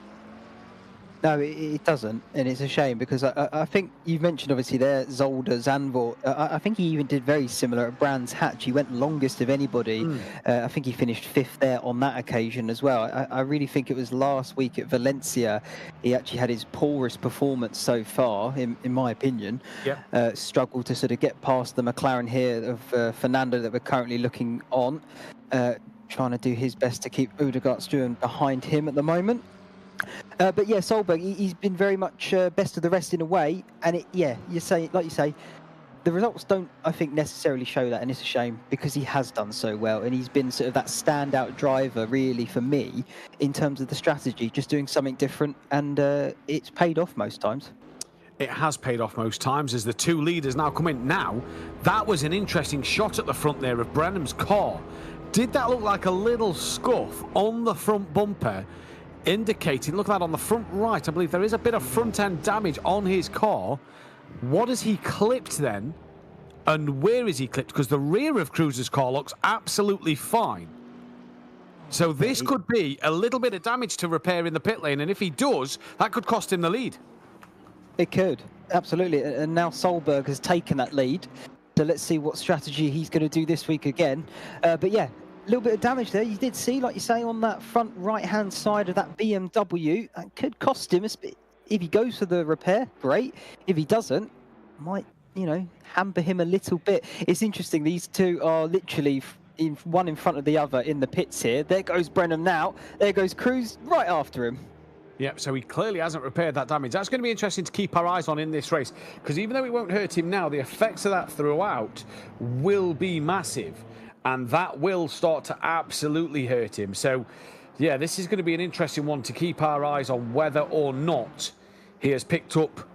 No, it doesn't, and it's a shame because I think you've mentioned obviously there Zolder, Zandvoort. I think he even did very similar at Brands Hatch. He went longest of anybody. I think he finished 5th there on that occasion as well. I really think it was last week at Valencia he actually had his poorest performance so far, in my opinion. Yeah. Struggled to sort of get past the McLaren here of Fernando that we're currently looking on. Trying to do his best to keep Odegaard-Stewart behind him at the moment. But yeah, Solberg, he's been very much best of the rest in a way, and like you say, the results don't, I think, necessarily show that, and it's a shame because he has done so well, and he's been sort of that standout driver, really, for me, in terms of the strategy, just doing something different, and it's paid off most times. It has paid off most times as the 2 leaders now come in. Now, that was an interesting shot at the front there of Brenham's car. Did that look like a little scuff on the front bumper? Indicating, look at that on the front right, I believe there is a bit of front end damage on his car. What has he clipped then? And where is he clipped? Because the rear of Cruz's car looks absolutely fine. So this could be a little bit of damage to repair in the pit lane, and if he does, that could cost him the lead. It could, absolutely. And now Solberg has taken that lead. So let's see what strategy he's going to do this week again. But yeah, a little bit of damage there. You did see, like you say, on that front right-hand side of that BMW. That could cost him. If he goes for the repair, great. If he doesn't, might, hamper him a little bit. It's interesting. These two are literally one in front of the other in the pits here. There goes Brenham now. There goes Cruz right after him. Yep, so he clearly hasn't repaired that damage. That's going to be interesting to keep our eyes on in this race, because even though it won't hurt him now, the effects of that throughout will be massive, and that will start to absolutely hurt him. So, yeah, this is going to be an interesting one to keep our eyes on whether or not he has picked up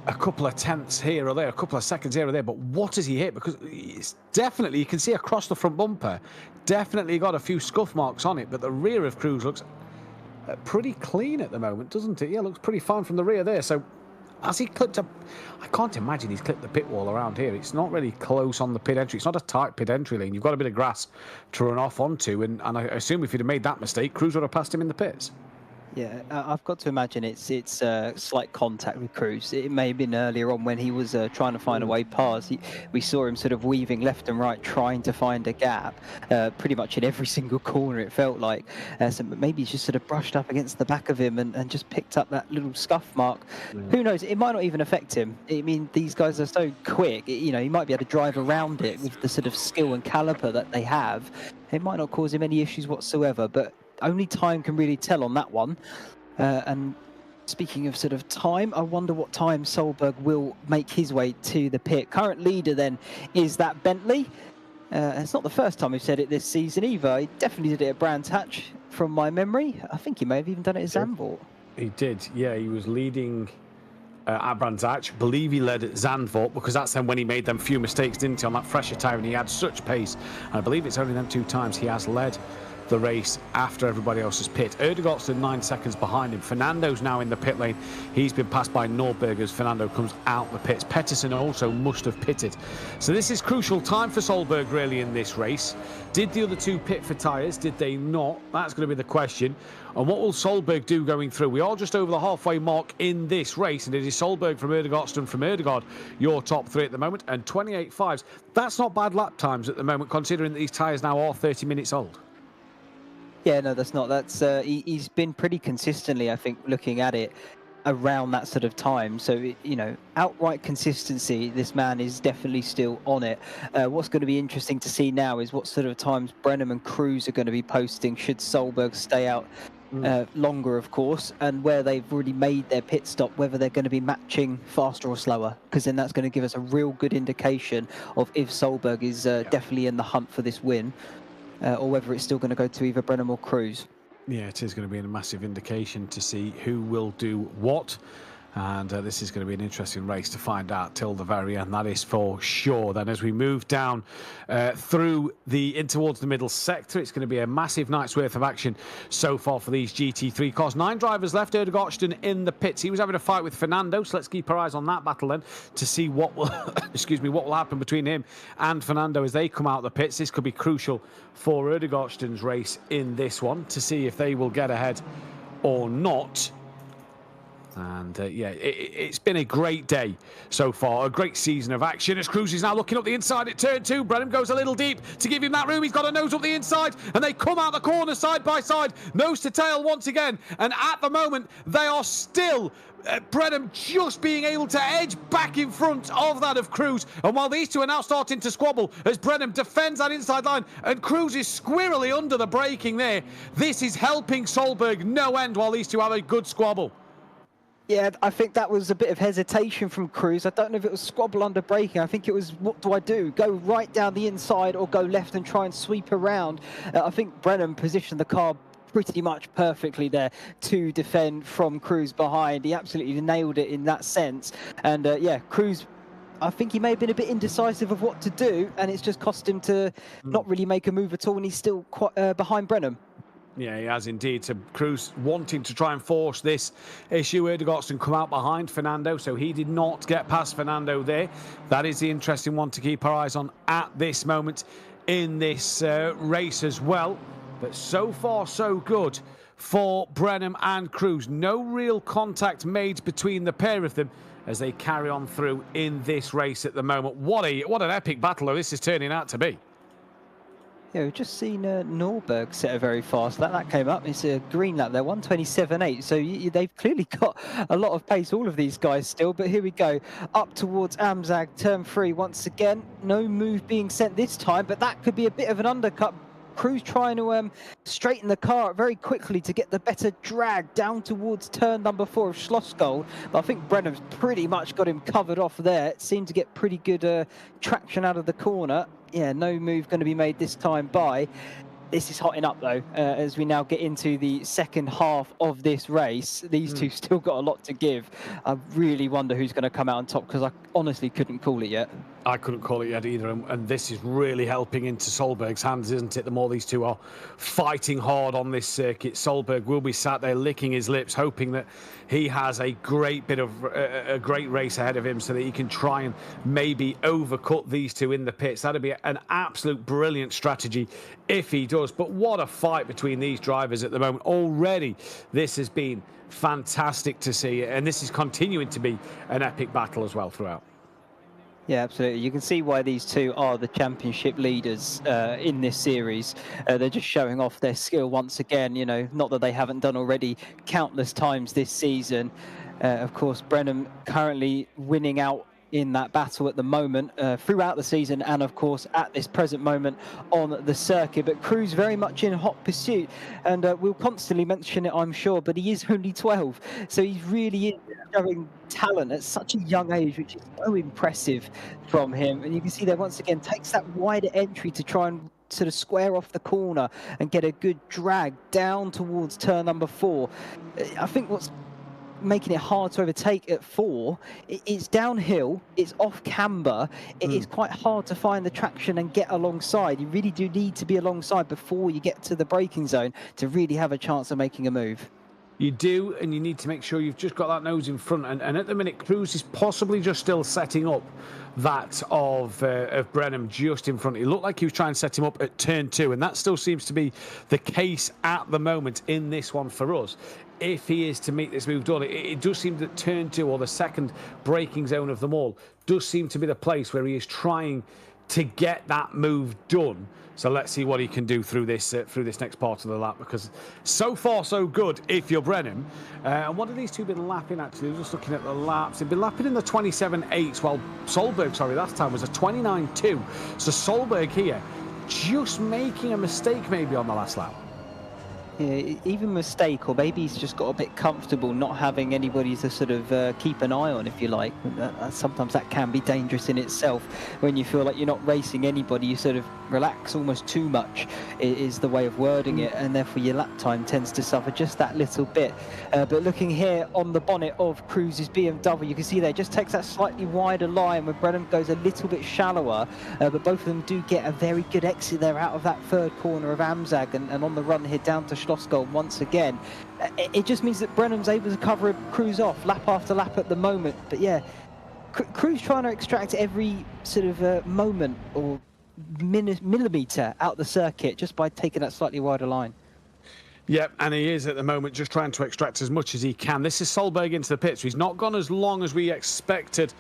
a couple of tenths here or there, a couple of seconds here or there, but what has he hit? Because it's definitely, you can see across the front bumper, definitely got a few scuff marks on it, but the rear of Cruz looks pretty clean at the moment, doesn't it? Yeah, looks pretty fine from the rear there. So has he clipped I can't imagine he's clipped the pit wall around here. It's not really close on the pit entry. It's not a tight pit entry lane. You've got a bit of grass to run off onto, and I assume if he'd have made that mistake, Cruz would have passed him in the pits. Yeah, I've got to imagine it's slight contact with Cruz. It may have been earlier on when he was trying to find a way past. We saw him sort of weaving left and right, trying to find a gap, pretty much in every single corner, it felt like. So maybe he's just sort of brushed up against the back of him and just picked up that little scuff mark. Yeah. Who knows? It might not even affect him. I mean, these guys are so quick. You know, he might be able to drive around it with the sort of skill and caliber that they have. It might not cause him any issues whatsoever, but only time can really tell on that one. And speaking of sort of time, I wonder what time Solberg will make his way to the pit. Current leader then is that Bentley. It's not the first time we've said it this season either. He definitely did it at Brands Hatch from my memory. I think he may have even done it at Zandvoort. He did, yeah. He was leading at Brands Hatch. I believe he led at Zandvoort because that's then when he made them few mistakes, didn't he, on that fresher tyre, and he had such pace. And I believe it's only them 2 times he has led the race after everybody else's pit. Erdegaard's still 9 seconds behind him. Fernando's now in the pit lane. He's been passed by Nordberg as Fernando comes out the pits. Pettersson also must have pitted. So this is crucial time for Solberg really in this race. Did the other 2 pit for tyres? Did they not? That's going to be the question. And what will Solberg do going through? We are just over the halfway mark in this race, and it is Solberg from Erdegaard from Erdegaard, your top 3 at the moment, and 28.5s. That's not bad lap times at the moment, considering that these tyres now are 30 minutes old. Yeah, no, that's not. That's he's been pretty consistently, I think, looking at it around that sort of time. So, you know, outright consistency, this man is definitely still on it. What's going to be interesting to see now is what sort of times Brenham and Cruz are going to be posting should Solberg stay out longer, of course, and where they've already made their pit stop, whether they're going to be matching faster or slower, because then that's going to give us a real good indication of if Solberg is definitely in the hunt for this win. Or whether it's still going to go to either Brenham or Cruz. Yeah, it is going to be a massive indication to see who will do what. And this is going to be an interesting race to find out till the very end. That is for sure. Then as we move down through in towards the middle sector, it's going to be a massive night's worth of action so far for these GT3 cars. 9 drivers left. Erdegaard in the pits. He was having a fight with Fernando, so let's keep our eyes on that battle then to see what will what will happen between him and Fernando as they come out of the pits. This could be crucial for Erdegaard's race in this one to see if they will get ahead or not. And yeah, it's been a great day so far, a great season of action as Cruz is now looking up the inside at turn 2. Brenham goes a little deep to give him that room. He's got a nose up the inside and they come out the corner side by side, nose to tail once again. And at the moment, they are still Brenham just being able to edge back in front of that of Cruz. And while these two are now starting to squabble as Brenham defends that inside line and Cruz is squirrely under the braking there, this is helping Solberg no end while these two have a good squabble. Yeah, I think that was a bit of hesitation from Cruz. I don't know if it was squabble under braking. I think it was, what do I do? Go right down the inside or go left and try and sweep around? I think Brenham positioned the car pretty much perfectly there to defend from Cruz behind. He absolutely nailed it in that sense. And yeah, Cruz, I think he may have been a bit indecisive of what to do, and it's just cost him to not really make a move at all, and he's still quite behind Brenham. Yeah, he has indeed. So Cruz wanting to try and force this issue. Erdegaard come out behind Fernando, so he did not get past Fernando there. That is the interesting one to keep our eyes on at this moment in this race as well. But so far, so good for Brenham and Cruz. No real contact made between the pair of them as they carry on through in this race at the moment. What an epic battle though this is turning out to be. Yeah, we've just seen Nordberg set a very fast lap. That came up. It's a green lap there, 1:27.8. So they've clearly got a lot of pace, all of these guys still. But here we go, up towards Amzag, turn 3 once again. No move being sent this time, but that could be a bit of an undercut. Cruz trying to straighten the car very quickly to get the better drag down towards turn number 4 of Schlossgold. But I think Brenham's pretty much got him covered off there. It seemed to get pretty good traction out of the corner. Yeah, no move going to be made this time by. This is hotting up though, as we now get into the second half of this race. These two still got a lot to give. I really wonder who's going to come out on top because I honestly couldn't call it yet. I couldn't call it yet either, and this is really helping into Solberg's hands, isn't it? The more these two are fighting hard on this circuit, Solberg will be sat there licking his lips, hoping that he has a great race ahead of him, so that he can try and maybe overcut these two in the pits. That'd be an absolute brilliant strategy if he does. But what a fight between these drivers at the moment. Already, this has been fantastic to see, and this is continuing to be an epic battle as well throughout. Yeah, absolutely. You can see why these two are the championship leaders in this series. They're just showing off their skill once again, you know, not that they haven't done already countless times this season. Of course, Brenham currently winning out in that battle at the moment, throughout the season, and of course at this present moment on the circuit. But Cruz very much in hot pursuit, and we'll constantly mention it, I'm sure, but he is only 12, so he's really showing talent at such a young age, which is so impressive from him. And you can see there once again takes that wider entry to try and sort of square off the corner and get a good drag down towards turn number 4. I think what's making it hard to overtake at 4, it's downhill, it's off camber, it's quite hard to find the traction and get alongside. You really do need to be alongside before you get to the braking zone to really have a chance of making a move. You do, and you need to make sure you've just got that nose in front. And at the minute, Cruz is possibly just still setting up that of Brenham just in front. It looked like he was trying to set him up at turn 2, and that still seems to be the case at the moment in this one for us. If he is to meet this move done, it does seem that turn 2, or the second braking zone of them all, does seem to be the place where he is trying to get that move done. So let's see what he can do through this next part of the lap, because so far so good if you're Brenham. And what have these two been lapping actually? Just looking at the laps, they've been lapping in the 27.8s, while Solberg, sorry, last time was a 29.2. So Solberg here just making a mistake maybe on the last lap. Yeah, even mistake, or maybe he's just got a bit comfortable not having anybody to sort of keep an eye on, if you like. Sometimes that can be dangerous in itself. When you feel like you're not racing anybody, you sort of relax almost too much, is the way of wording it, and therefore your lap time tends to suffer just that little bit. But looking here on the bonnet of Cruz's BMW, you can see there just takes that slightly wider line when Brenham goes a little bit shallower, but both of them do get a very good exit there out of that third corner of Amzag, and on the run here down to Schlossgold once again. It just means that Brenham's able to cover Cruz off lap after lap at the moment. But yeah, Cruz trying to extract every sort of moment or millimetre out the circuit just by taking that slightly wider line. Yep, and he is at the moment just trying to extract as much as he can. This is Solberg into the pits. So he's not gone as long as we expected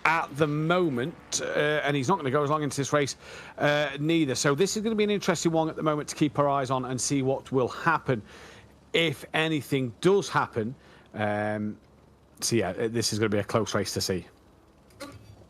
at the moment, and he's not going to go as long into this race neither. So this is going to be an interesting one at the moment to keep our eyes on and see what will happen if anything does happen. So yeah, this is going to be a close race to see.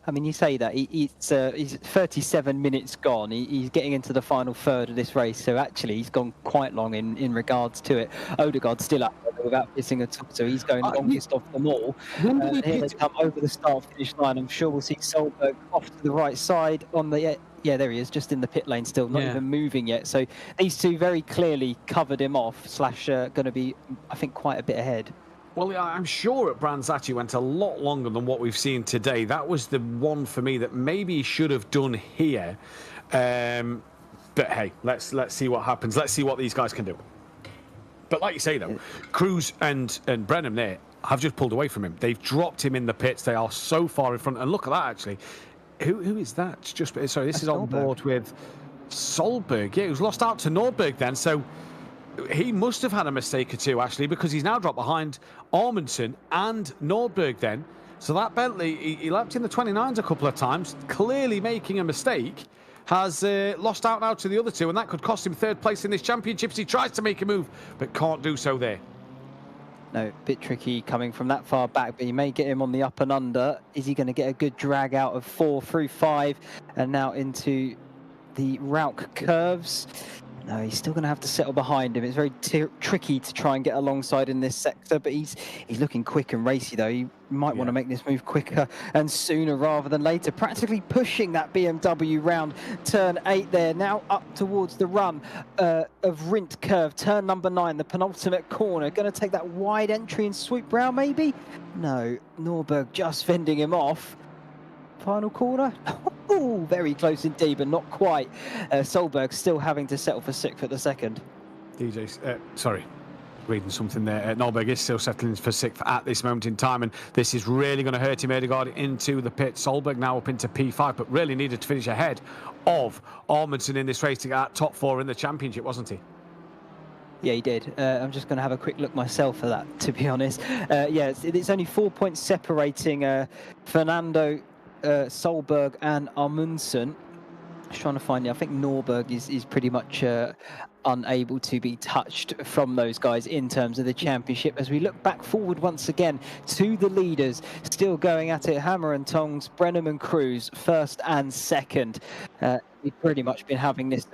I mean, you say that he's 37 minutes gone. He's getting into the final third of this race, so actually he's gone quite long in regards to it. Odegaard's still up without missing a top, so he's going longest of them all. Here they come over the start-finish line. I'm sure we'll see Solberg off to the right side on the... Yeah, there he is, just in the pit lane still, not even moving yet. So these two very clearly covered him off, / going to be, I think, quite a bit ahead. Well, yeah, I'm sure at Brands actually went a lot longer than what we've seen today. That was the one for me that maybe he should have done here. But hey, let's see what happens. Let's see what these guys can do. But like you say, though, Cruz and Brenham there have just pulled away from him. They've dropped him in the pits. They are so far in front. And look at that, actually. Who is that? Sorry, this is on board with Solberg. Yeah, who's lost out to Nordberg then. So he must have had a mistake or two, actually, because he's now dropped behind Amundsen and Nordberg then. So that Bentley, he lapped in the 29s a couple of times, clearly making a mistake, has lost out now to the other two, and that could cost him third place in this championship as he tries to make a move, but can't do so there. No, a bit tricky coming from that far back, but you may get him on the up and under. Is he going to get a good drag out of 4 through 5 and now into the Rauch curves? No, he's still going to have to settle behind him. It's very tricky to try and get alongside in this sector, but he's looking quick and racy, though. He might want to make this move quicker and sooner rather than later. Practically pushing that BMW round turn 8 there. Now up towards the run of Rindt curve, turn number 9, the penultimate corner. Going to take that wide entry and swoop round, maybe? No, Norberg just fending him off. Final corner. Ooh, very close indeed, but not quite. Solberg still having to settle for 6th at the second. Reading something there. Norberg is still settling for 6th at this moment in time, and this is really going to hurt him. Ødegaard into the pit. Solberg now up into P5, but really needed to finish ahead of Amundsen in this race to get that top 4 in the championship, wasn't he? Yeah, he did. I'm just going to have a quick look myself for that, to be honest. Yeah, it's only 4 points separating Fernando, Solberg and Amundsen. Just trying to find it. I think Norberg is pretty much unable to be touched from those guys in terms of the championship. As we look back forward once again to the leaders, still going at it, hammer and tongs, Brenham and Cruz, 1st and 2nd. We've pretty much been having this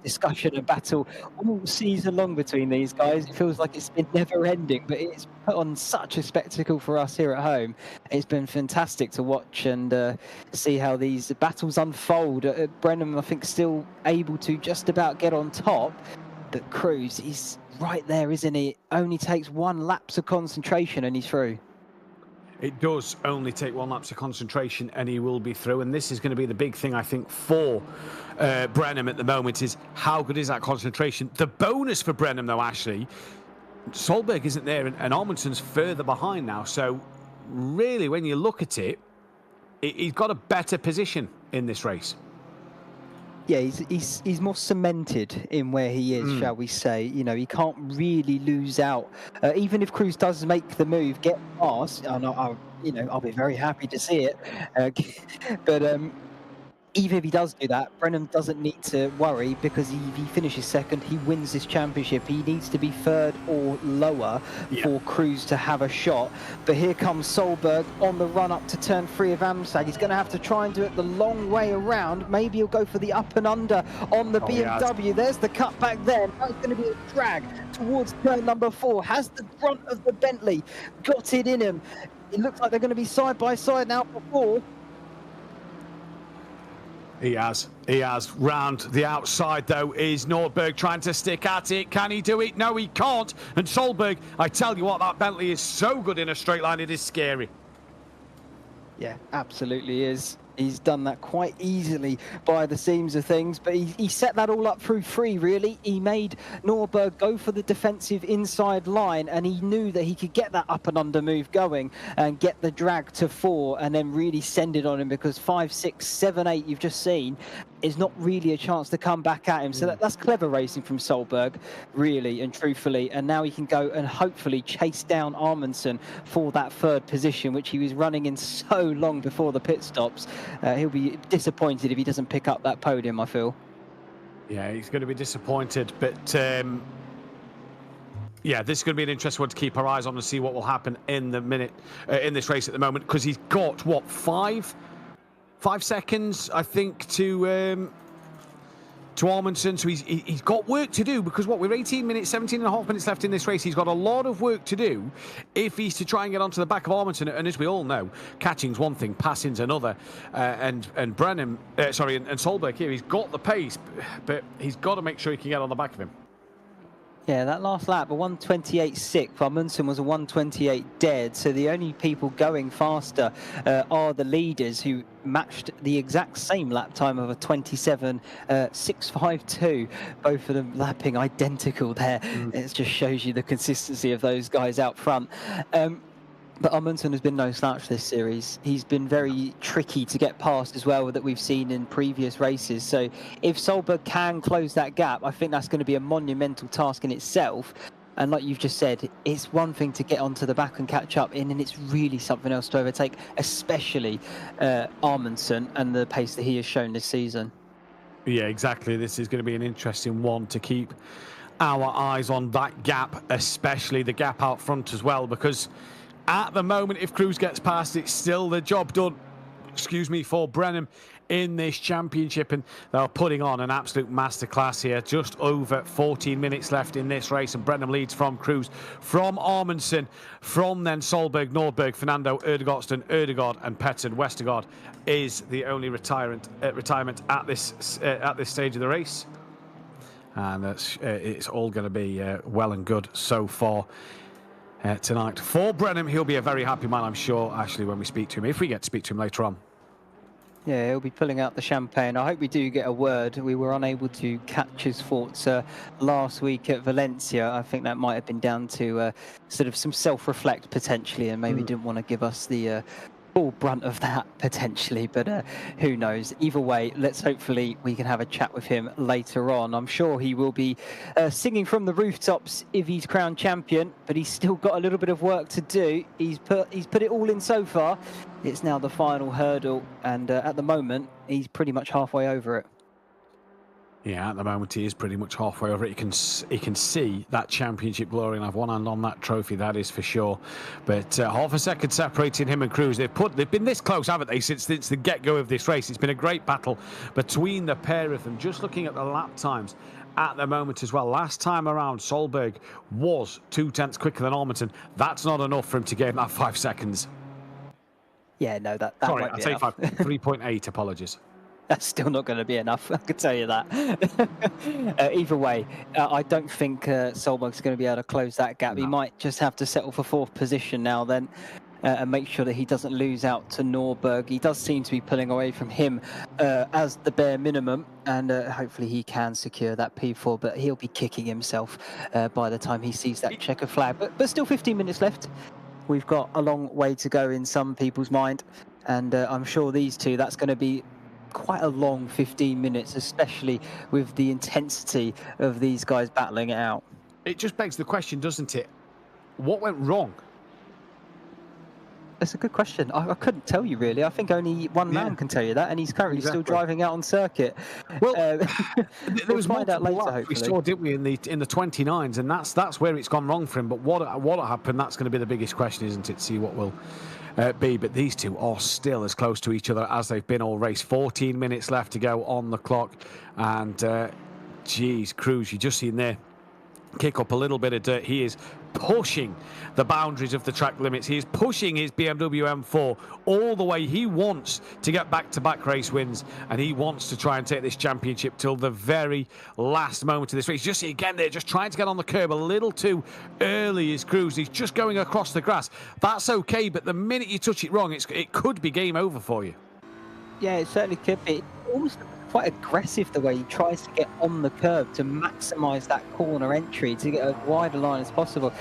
discussion and battle all season long between these guys. It feels like it's been never ending, but it's put on such a spectacle for us here at home. It's been fantastic to watch and see how these battles unfold. Brenham, I think, still able to just about get on top, but Cruz, he's right there, isn't he? Only takes 1 lapse of concentration and he's through. It does only take 1 lapse of concentration and he will be through. And this is going to be the big thing, I think, for Brenham at the moment, is how good is that concentration? The bonus for Brenham, though, Ashley, Solberg isn't there and Amundsen's further behind now. So really, when you look at it, he's got a better position in this race. Yeah, he's more cemented in where he is, shall we say. You know, he can't really lose out. Even if Cruz does make the move, get past, I'll be very happy to see it. But even if he does do that, Brenham doesn't need to worry, because if he finishes 2nd, he wins this championship. He needs to be 3rd or lower for Cruz to have a shot. But here comes Solberg on the run up to turn 3 of Amstag. He's going to have to try and do it the long way around. Maybe he'll go for the up and under on the BMW. There's the cut back there. Now it's going to be a drag towards turn number 4. Has the front of the Bentley got it in him? It looks like they're going to be side by side now for 4. He has. Round the outside, though, is Nordberg trying to stick at it. Can he do it? No, he can't. And Solberg, I tell you what, that Bentley is so good in a straight line, it is scary. Yeah, absolutely is. He's done that quite easily by the seams of things, but he set that all up through 3, really. He made Norberg go for the defensive inside line, and he knew that he could get that up and under move going and get the drag to 4 and then really send it on him, because 5, 6, 7, 8 you've just seen is not really a chance to come back at him. So that's clever racing from Solberg, really and truthfully. And now he can go and hopefully chase down Amundsen for that 3rd position, which he was running in so long before the pit stops. He'll be disappointed if he doesn't pick up that podium, I feel. Yeah, he's going to be disappointed, but yeah, this is going to be an interesting one to keep our eyes on and see what will happen in this race at the moment, because he's got what, 5 seconds, I think, to Amundsen. So he's got work to do, because we're 18 minutes, 17 and a half minutes left in this race. He's got a lot of work to do if he's to try and get onto the back of Amundsen. And as we all know, catching's one thing, passing's another. And Brenham, and Solberg here, he's got the pace, but he's got to make sure he can get on the back of him. Yeah, that last lap, a 1:28.6. Amundsen was a 1:28 dead. So the only people going faster are the leaders, who matched the exact same lap time of a 27.652. Both of them lapping identical there. It just shows you the consistency of those guys out front. But Amundsen has been no slouch this series. He's been very tricky to get past as well, that we've seen in previous races. So if Solberg can close that gap, I think that's going to be a monumental task in itself. And like you've just said, it's one thing to get onto the back and catch up in, and it's really something else to overtake, especially Amundsen and the pace that he has shown this season. Yeah, exactly. This is going to be an interesting one to keep our eyes on, that gap, especially the gap out front as well, because at the moment, if Cruz gets past, it's still the job done, for Brenham in this championship. And they're putting on an absolute masterclass here. Just over 14 minutes left in this race, and Brenham leads from Cruz, from Amundsen, from then Solberg, Nordberg, Fernando, Ødegaard, and Petter Westergaard is the only retirement at this stage of the race. And it's all going to be well and good so far. Tonight for Brenham. He'll be a very happy man, I'm sure, Ashley, when we speak to him, if we get to speak to him later on. Yeah, he'll be pulling out the champagne. I hope we do get a word. We were unable to catch his thoughts last week at Valencia. I think that might have been down to sort of some self-reflect potentially, and maybe didn't want to give us the full brunt of that potentially, but who knows. Either way, let's hopefully we can have a chat with him later on. I'm sure he will be singing from the rooftops if he's crowned champion, but he's still got a little bit of work to do. He's put it all in so far. It's now the final hurdle, and at the moment he's pretty much halfway over it. Yeah, at the moment he is pretty much halfway over it. He can see that championship glory and have one hand on that trophy, that is for sure. But half a second separating him and Cruz. They've been this close, haven't they, since the get-go of this race. It's been a great battle between the pair of them. Just looking at the lap times at the moment as well. Last time around, Solberg was 2/10 quicker than Almerton. That's not enough for him to gain that 5 seconds. Yeah, no, that Sorry, won't I'll be take enough. 3.8, apologies. That's still not going to be enough, I can tell you that. Either way, I don't think Solberg's going to be able to close that gap. No. He might just have to settle for 4th position now then, and make sure that he doesn't lose out to Norberg. He does seem to be pulling away from him as the bare minimum, and hopefully he can secure that P4, but he'll be kicking himself by the time he sees that checker flag. But still 15 minutes left. We've got a long way to go in some people's mind, and I'm sure these two, that's going to be quite a long 15 minutes, especially with the intensity of these guys battling it out. It just begs the question, doesn't it? What went wrong? That's a good question. I couldn't tell you really. I think only one man can tell you that, and he's currently still driving out on circuit. Well, there was find out later, hopefully. We saw, didn't we, in the 29s, and that's where it's gone wrong for him. But what happened? That's going to be the biggest question, isn't it? See what will be. But these two are still as close to each other as they've been all race. 14 minutes left to go on the clock, and geez, Cruz, you just seen there kick up a little bit of dirt. He is pushing the boundaries of the track limits. He is pushing his BMW M4 all the way. He wants to get back-to-back race wins, and he wants to try and take this championship till the very last moment of this race. Just see again there, just trying to get on the curb a little too early is Cruz. He's just going across the grass. That's okay, but the minute you touch it wrong, it could be game over for you. Yeah, it certainly could be. Almost quite aggressive the way he tries to get on the curb to maximise that corner entry to get a wider line as possible.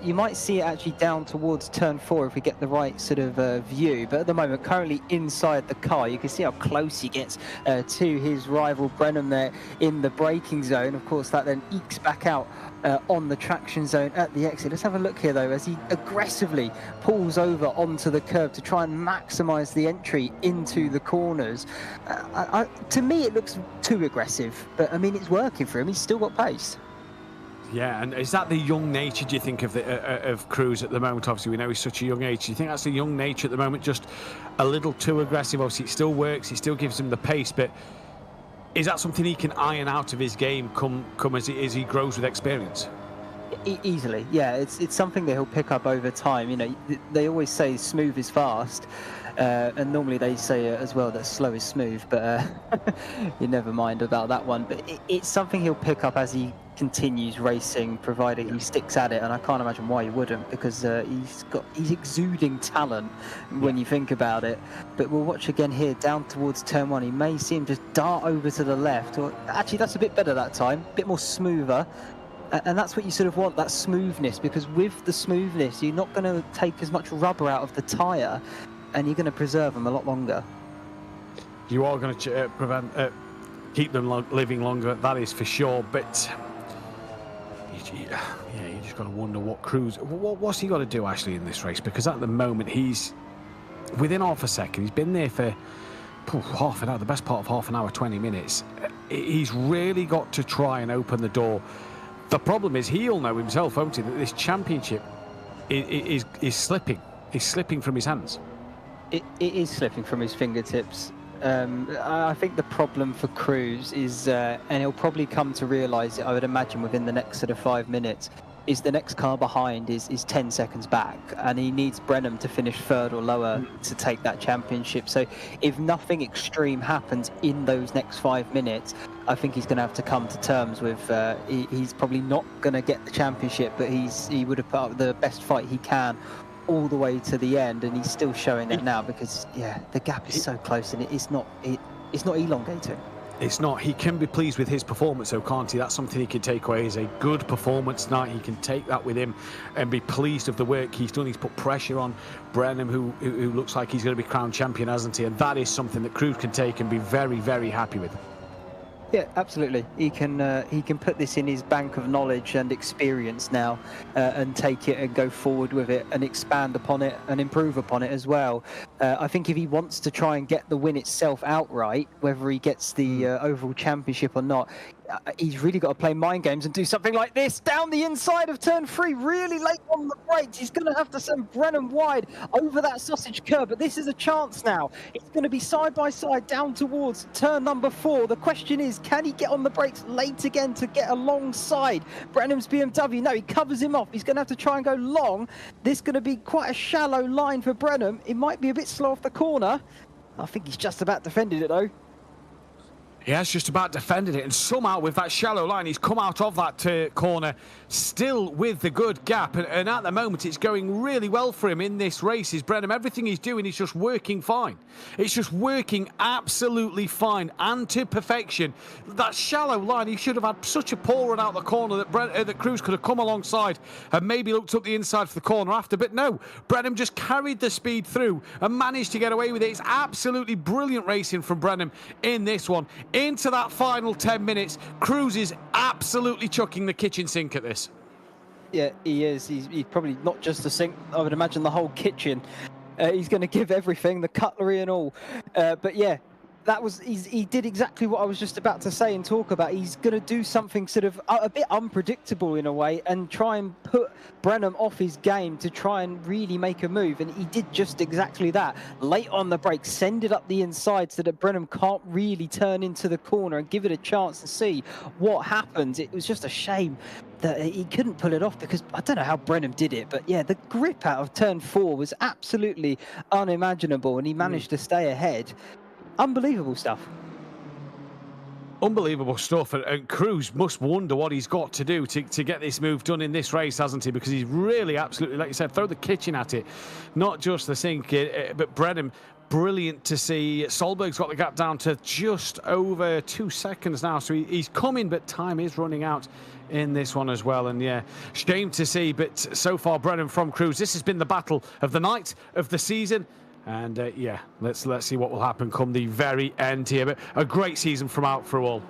You might see it actually down towards turn 4 if we get the right sort of view, but at the moment currently inside the car, you can see how close he gets to his rival Brenham there in the braking zone. Of course that then ekes back out on the traction zone at the exit. Let's have a look here though as he aggressively pulls over onto the curb to try and maximise the entry into the corners. To me it looks too aggressive, but I mean it's working for him. He's still got pace. Yeah, and is that the young nature, do you think, of Cruz at the moment? Obviously, we know he's such a young age. Do you think that's the young nature at the moment, just a little too aggressive? Obviously, it still works. He still gives him the pace, but is that something he can iron out of his game come as he grows with experience? Easily, yeah. It's something that he'll pick up over time. You know, they always say smooth is fast, and normally they say as well that slow is smooth, but you never mind about that one. But it's something he'll pick up as he continues racing, provided he sticks at it, and I can't imagine why he wouldn't, because he's exuding talent when you think about it. But we'll watch again here down towards turn 1. He may see him just dart over to the left, or actually that's a bit better that time, a bit more smoother. And that's what you sort of want, that smoothness, because with the smoothness you're not going to take as much rubber out of the tyre, and you're going to preserve them a lot longer. You are going to keep them living longer, that is for sure. But yeah, you just got to wonder what Cruz, what's he got to do actually in this race, because at the moment he's within half a second. He's been there for half an hour, the best part of half an hour, 20 minutes. He's really got to try and open the door. The problem is he'll know himself, won't he, that this championship is slipping. It's slipping from his hands. It is slipping from his fingertips. I think the problem for Cruz is, and he'll probably come to realise it, I would imagine, within the next sort of 5 minutes, is the next car behind is 10 seconds back, and he needs Brenham to finish 3rd or lower to take that championship. So if nothing extreme happens in those next 5 minutes, I think he's going to have to come to terms with he's probably not going to get the championship, but he would have put up the best fight he can all the way to the end, and he's still showing that now because, yeah, the gap is so close and it's not elongating. It's not. He can be pleased with his performance, though, can't he? That's something he can take away. Is a good performance tonight. He can take that with him and be pleased of the work he's done. He's put pressure on Brenham, who looks like he's going to be crowned champion, hasn't he? And that is something that Cruz can take and be very, very happy with. Yeah, absolutely. He can put this in his bank of knowledge and experience now, and take it and go forward with it and expand upon it and improve upon it as well. I think if he wants to try and get the win itself outright, whether he gets the overall championship or not, he's really got to play mind games and do something like this down the inside of turn 3, really late on the brakes. He's going to have to send Brenham wide over that sausage curb, but this is a chance now. It's going to be side by side down towards turn number 4. The question is, can he get on the brakes late again to get alongside Brenham's BMW? No, he covers him off. He's going to have to try and go long. This is going to be quite a shallow line for Brenham. It might be a bit slow off the corner. I think he's just about defended it, though. He has just about defended it, and somehow with that shallow line he's come out of that corner still with the good gap, and at the moment it's going really well for him in this race. Is Brenham, everything he's doing is just working fine. It's just working absolutely fine and to perfection. That shallow line, he should have had such a pull run out the corner that Cruz could have come alongside and maybe looked up the inside for the corner after, but no, Brenham just carried the speed through and managed to get away with it. It's absolutely brilliant racing from Brenham in this one. Into that final 10 minutes, Cruz is absolutely chucking the kitchen sink at this. Yeah, he is. He's probably not just the sink, I would imagine the whole kitchen. He's going to give everything, the cutlery and all. But yeah, he did exactly what I was just about to say and talk about. He's going to do something sort of a bit unpredictable in a way and try and put Brenham off his game to try and really make a move. And he did just exactly that. Late on the break, send it up the inside so that Brenham can't really turn into the corner and give it a chance to see what happens. It was just a shame that he couldn't pull it off because I don't know how Brenham did it. But yeah, the grip out of turn 4 was absolutely unimaginable and he managed to stay ahead. Unbelievable stuff. Unbelievable stuff, and Cruz must wonder what he's got to do to get this move done in this race, hasn't he? Because he's really absolutely, like you said, throw the kitchen at it, not just the sink, but Brenham, brilliant to see. Solberg's got the gap down to just over 2 seconds now, so he's coming, but time is running out in this one as well. And yeah, shame to see, but so far Brenham from Cruz, this has been the battle of the night, of the season. And yeah, let's see what will happen come the very end here. But a great season from out for all.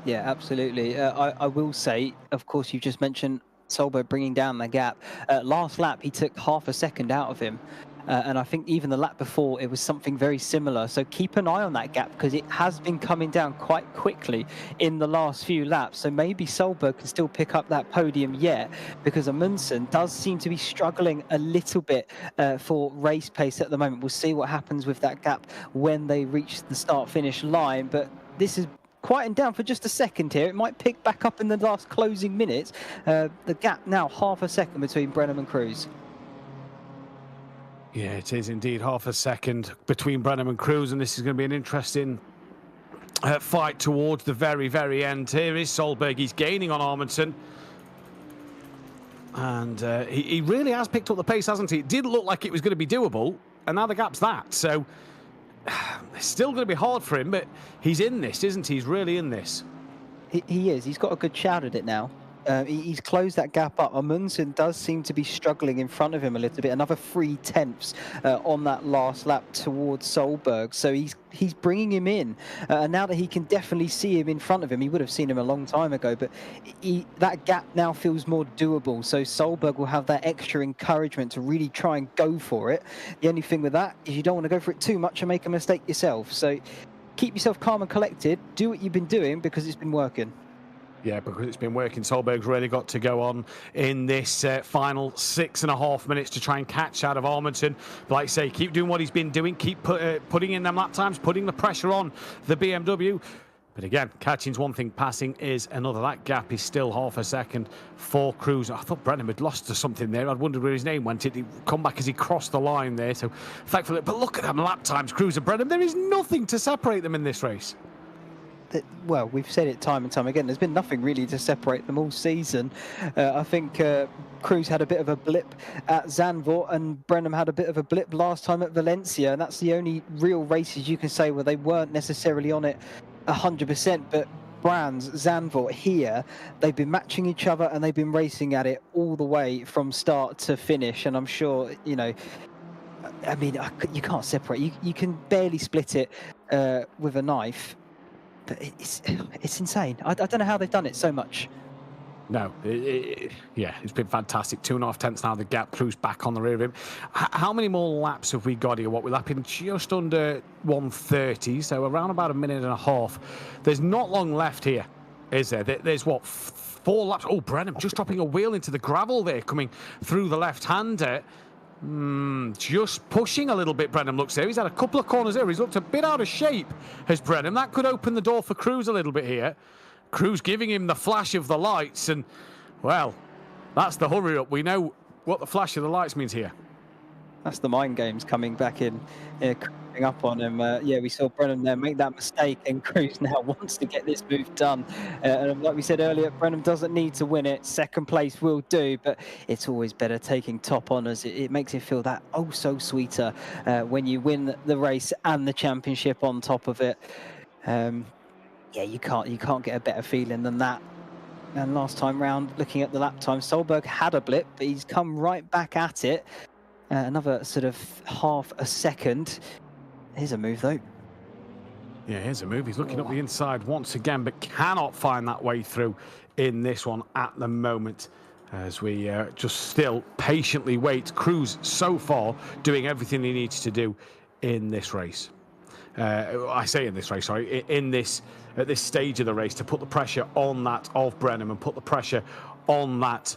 Yeah, absolutely. I will say, of course, you've just mentioned Solberg bringing down the gap. Last lap, he took half a second out of him. And I think even the lap before, it was something very similar. So keep an eye on that gap because it has been coming down quite quickly in the last few laps. So maybe Solberg can still pick up that podium yet because Amundsen does seem to be struggling a little bit for race pace at the moment. We'll see what happens with that gap when they reach the start-finish line. But this is quieting down for just a second here. It might pick back up in the last closing minutes. The gap now half a second between Brenham and Cruz. Yeah, it is indeed half a second between Brenham and Cruz, and this is going to be an interesting fight towards the very, very end. Here is Solberg. He's gaining on Amundsen. And he really has picked up the pace, hasn't he? It did look like it was going to be doable, and now the gap's that. So it's still going to be hard for him, but he's in this, isn't he? He's really in this. He is. He's got a good shout at it now. He's closed that gap up. Amundsen does seem to be struggling in front of him a little bit. Another 3/10 on that last lap towards Solberg. So he's bringing him in. Now that he can definitely see him in front of him, he would have seen him a long time ago, but that gap now feels more doable. So Solberg will have that extra encouragement to really try and go for it. The only thing with that is you don't want to go for it too much and make a mistake yourself. So keep yourself calm and collected. Do what you've been doing because it's been working. Yeah, because it's been working. Solberg's really got to go on in this final 6.5 minutes to try and catch out of Amundsen. But like I say, keep doing what he's been doing. Keep putting in them lap times, putting the pressure on the BMW. But again, catching's one thing, passing is another. That gap is still half a second for Cruz. I thought Brenham had lost to something there. I'd wondered where his name went. He'd come back as he crossed the line there. So thankfully, but look at them lap times, Cruz and Brenham. There is nothing to separate them in this race. well, we've said it time and time again, there's been nothing really to separate them all season. I think Cruz had a bit of a blip at Zandvoort, and Brenham had a bit of a blip last time at Valencia, and that's the only real races you can say where they weren't necessarily on it 100%. But Brands, Zandvoort here, they've been matching each other and they've been racing at it all the way from start to finish. And I'm sure, you know, I mean, you can't separate. You can barely split it with a knife. But it's insane. I don't know how they've done it so much. No, yeah, it's been fantastic. 2.5 tenths now, the gap. Cruz back on the rear of him. How many more laps have we got here? What, we're lapping just under 1:30, so around about a minute and a half. There's not long left here, is there? There's what, 4 laps? Oh, Brenham just dropping a wheel into the gravel there, coming through the left-hander. Just pushing a little bit, Brenham looks there. He's had a couple of corners there. He's looked a bit out of shape, has Brenham. That could open the door for Cruz a little bit here. Cruz giving him the flash of the lights, and, well, that's the hurry up. We know what the flash of the lights means here. That's the mind games coming back in, creeping up on him. Yeah, we saw Brenham there make that mistake, and Cruz now wants to get this move done. And like we said earlier, Brenham doesn't need to win it. Second place will do, but it's always better taking top honours. It makes it feel that oh so sweeter when you win the race and the championship on top of it. Yeah, you can't get a better feeling than that. And last time round, looking at the lap time, Solberg had a blip, but he's come right back at it. Another sort of half a second. Here's a move, though. Yeah, here's a move. He's looking up the inside once again, but cannot find that way through in this one at the moment. As we just still patiently wait. Cruz so far doing everything he needs to do in this race. I say in this race, sorry, at this stage of the race, to put the pressure on that of Brenham and put the pressure on that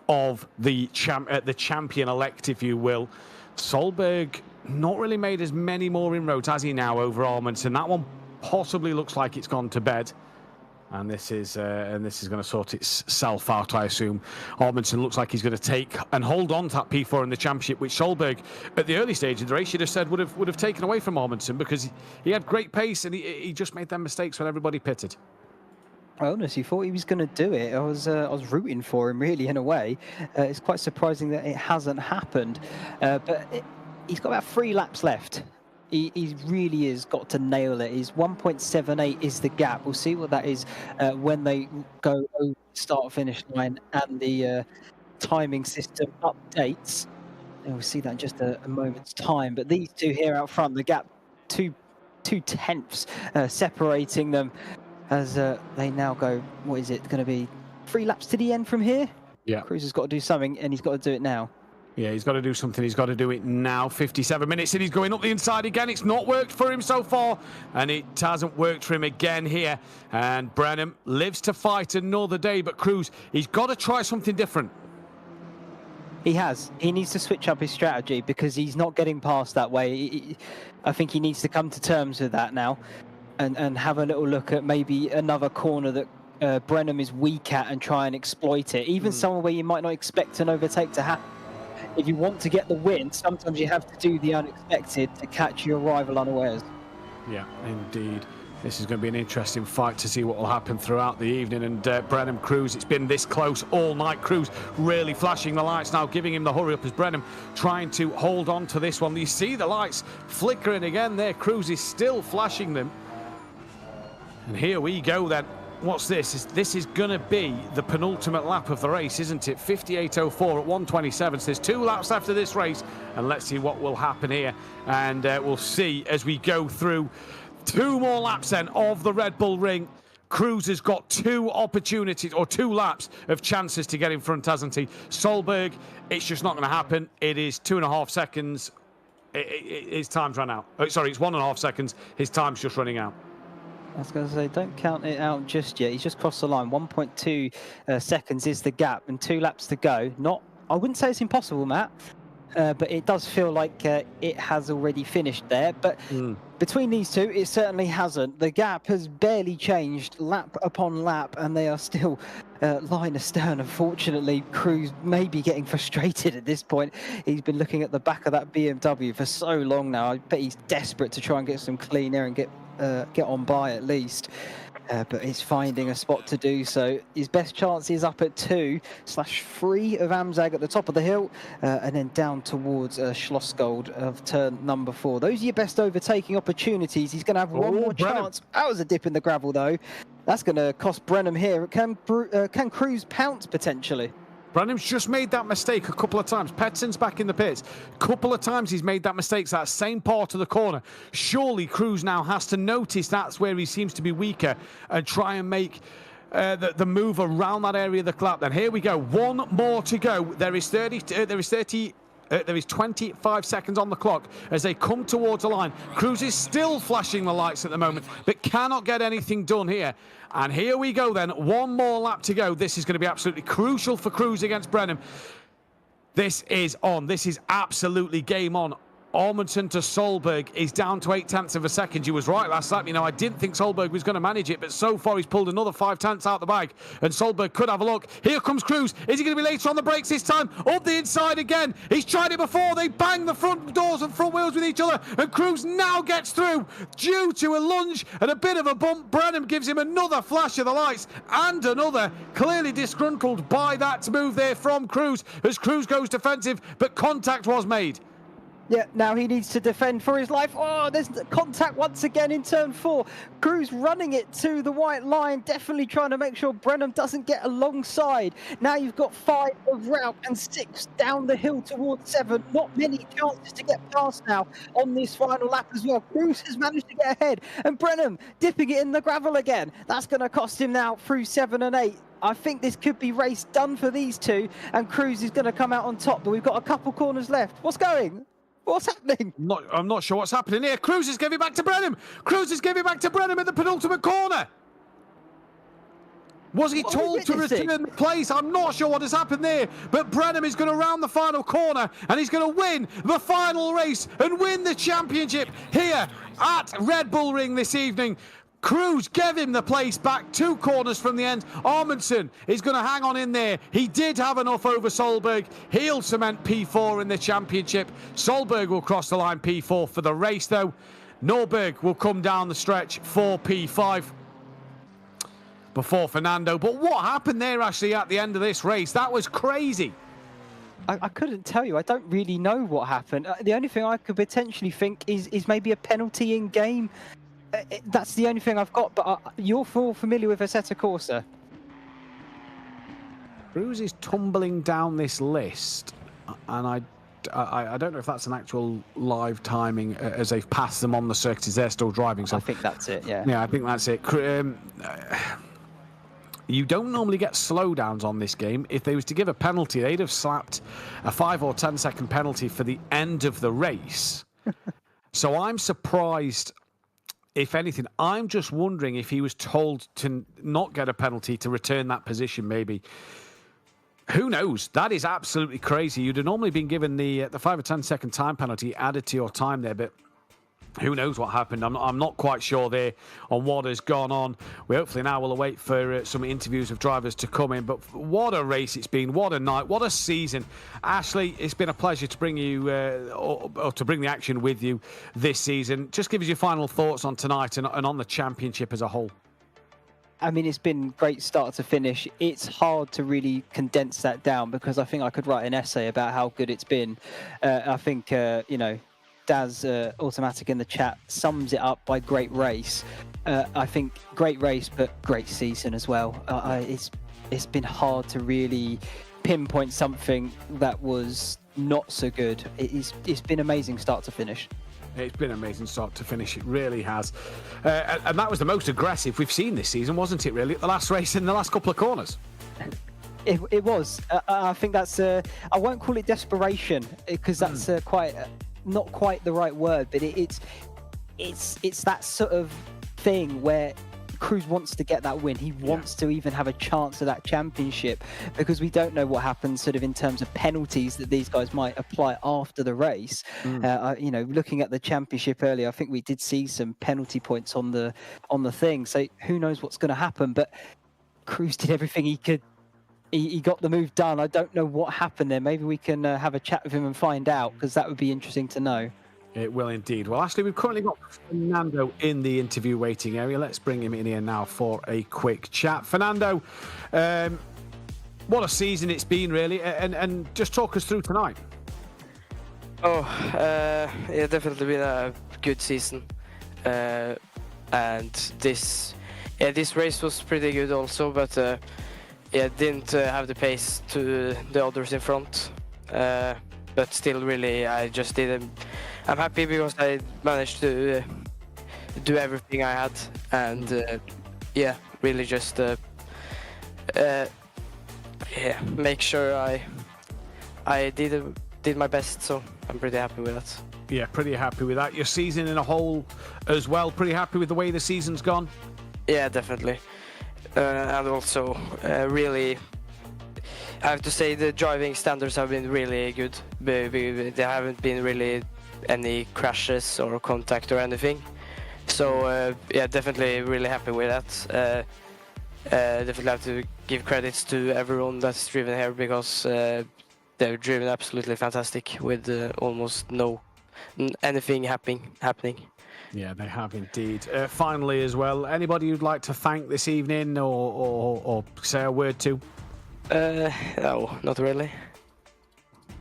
of the champion-elect, if you will. Solberg not really made as many more inroads, has he now, over Amundsen? That one possibly looks like it's gone to bed. And this is going to sort itself out, I assume. Amundsen looks like he's going to take and hold on to that P4 in the championship, which Solberg, at the early stage of the race, you'd have said would have taken away from Amundsen, because he had great pace and he just made them mistakes when everybody pitted. I honestly thought he was going to do it. I was rooting for him, really, in a way. It's quite surprising that it hasn't happened. But he's got about 3 laps left. He really has got to nail it. His 1.78 is the gap. We'll see what that is when they go over the start-finish line and the timing system updates. And we'll see that in just a moment's time. But these two here out front, the gap, 2 tenths separating them, as they now go, what is it going to be, 3 laps to the end from here? Yeah. Cruz has got to do something, and he's got to do it now. Yeah, he's got to do something. He's got to do it now. 57 minutes and he's going up the inside again. It's not worked for him so far, and it hasn't worked for him again here. And Brenham lives to fight another day, but Cruz, he's got to try something different. He has. He needs to switch up his strategy, because he's not getting past that way. I think he needs to come to terms with that now, and have a little look at maybe another corner that Brenham is weak at and try and exploit it. Even somewhere where you might not expect an overtake to happen. If you want to get the win, sometimes you have to do the unexpected to catch your rival unawares. Yeah, indeed. This is going to be an interesting fight to see what will happen throughout the evening. And Brenham, Cruz, it's been this close all night. Cruz really flashing the lights now, giving him the hurry up, as Brenham trying to hold on to this one. You see the lights flickering again there. Cruz is still flashing them. And here we go then. What's this? This is going to be the penultimate lap of the race, isn't it? 58.04 at 1:27. So there's 2 laps after this race, and let's see what will happen here. And we'll see as we go through 2 more laps then of the Red Bull Ring. Cruz has got 2 opportunities, or 2 laps of chances to get in front, hasn't he? Solberg, it's just not going to happen. It is 2.5 seconds. His time's run out. Oh, sorry, it's 1.5 seconds. His time's just running out. I was going to say, don't count it out just yet. He's just crossed the line. 1.2 seconds is the gap, and 2 laps to go. I wouldn't say it's impossible, Matt, but it does feel like it has already finished there. But between these two, it certainly hasn't. The gap has barely changed lap upon lap, and they are still line astern. Unfortunately, Cruz may be getting frustrated at this point. He's been looking at the back of that BMW for so long now. I bet he's desperate to try and get some clean air and get on by at least. but he's finding a spot to do so. His best chance is up at 2/3 of Amzag at the top of the hill, and then down towards Schlossgold of turn number 4. Those are your best overtaking opportunities. He's going to have one more chance. That was a dip in the gravel, though. That's going to cost Brenham here. Can Cruz pounce potentially? Brenham's just made that mistake a couple of times. Petson's back in the pits. Couple of times he's made that mistake. So that same part of the corner. Surely Cruz now has to notice that's where he seems to be weaker and try and make the move around that area of the lap. Then here we go. One more to go. There is 25 seconds on the clock as they come towards the line. Cruz is still flashing the lights at the moment, but cannot get anything done here. And here we go then. One more lap to go. This is going to be absolutely crucial for Cruz against Brenham. This is on. This is absolutely game on. Amundsen to Solberg is down to 0.8 of a second. You was right last lap. I didn't think Solberg was going to manage it, but so far he's pulled another 0.5 out the bag, and Solberg could have a look. Here comes Cruz. Is he going to be later on the brakes this time? Up the inside again. He's tried it before. They bang the front doors and front wheels with each other, and Cruz now gets through due to a lunge and a bit of a bump. Brenham gives him another flash of the lights and another, clearly disgruntled by that move there from Cruz as Cruz goes defensive, but contact was made. Yeah, now he needs to defend for his life. Oh, there's contact once again in turn 4. Cruz running it to the white line, definitely trying to make sure Brenham doesn't get alongside. Now you've got 5 of route and 6 down the hill towards 7. Not many chances to get past now on this final lap as well. Cruz has managed to get ahead, and Brenham dipping it in the gravel again. That's going to cost him now through 7 and 8. I think this could be race done for these two, and Cruz is going to come out on top, but we've got a couple corners left. What's going? What's happening? I'm not sure what's happening here. Cruz is giving back to Brenham. Cruz is giving back to Brenham in the penultimate corner. Was he told to return the place? I'm not sure what has happened there. But Brenham is going to round the final corner, and he's going to win the final race and win the championship here at Red Bull Ring this evening. Cruz gave him the place back 2 corners from the end. Amundsen is going to hang on in there. He did have enough over Solberg. He'll cement P4 in the championship. Solberg will cross the line P4 for the race, though. Norberg will come down the stretch for P5 before Fernando. But what happened there, actually, at the end of this race? That was crazy. I couldn't tell you. I don't really know what happened. The only thing I could potentially think is maybe a penalty in game. That's the only thing I've got, but you're full familiar with Assetto Corsa. Cruz is tumbling down this list, and I don't know if that's an actual live timing as they've passed them on the circuit as they're still driving. So I think that's it, yeah. Yeah, I think that's it. You don't normally get slowdowns on this game. If they was to give a penalty, they'd have slapped a 5 or 10 second penalty for the end of the race. So I'm surprised. If anything, I'm just wondering if he was told to not get a penalty to return that position, maybe. Who knows? That is absolutely crazy. You'd have normally been given the 5 or 10 second time penalty added to your time there, but who knows what happened? I'm not quite sure there on what has gone on. We hopefully now will await for some interviews of drivers to come in. But what a race it's been! What a night! What a season! Ashley, it's been a pleasure to bring you or to bring the action with you this season. Just give us your final thoughts on tonight and on the championship as a whole. I mean, it's been great start to finish. It's hard to really condense that down because I think I could write an essay about how good it's been. I think Daz Automatic in the chat sums it up by great race. I think great race, but great season as well. It's been hard to really pinpoint something that was not so good. It's been amazing start to finish. It's been an amazing start to finish. It really has. And that was the most aggressive we've seen this season, wasn't it, really? The last race in the last couple of corners. It was. I think that's... I won't call it desperation because that's not quite the right word, but it's that sort of thing where Cruz wants to get that win. He wants to even have a chance of that championship because we don't know what happens sort of in terms of penalties that these guys might apply after the race. Looking at the championship earlier, I think we did see some penalty points on the thing. So who knows what's going to happen? But Cruz did everything he could. He got the move done. I don't know what happened there. Maybe we can have a chat with him and find out because that would be interesting to know. It will indeed. Well, Ashley, we've currently got Fernando in the interview waiting area. Let's bring him in here now for a quick chat. Fernando, what a season it's been, really, and just talk us through tonight. Yeah, definitely been a good season, and this race was pretty good also, but didn't have the pace to the others in front. But still, really, I just didn't. I'm happy because I managed to do everything I had, and really just make sure I did my best. So I'm pretty happy with that. Yeah, pretty happy with that. Your season in a whole as well. Pretty happy with the way the season's gone. Yeah, definitely, and also really. I have to say the driving standards have been really good. There haven't been really any crashes or contact or anything. So definitely really happy with that. Definitely have to give credits to everyone that's driven here because they've driven absolutely fantastic with almost no anything happening. Yeah, they have indeed. Finally, as well, anybody you'd like to thank this evening or say a word to? No, not really.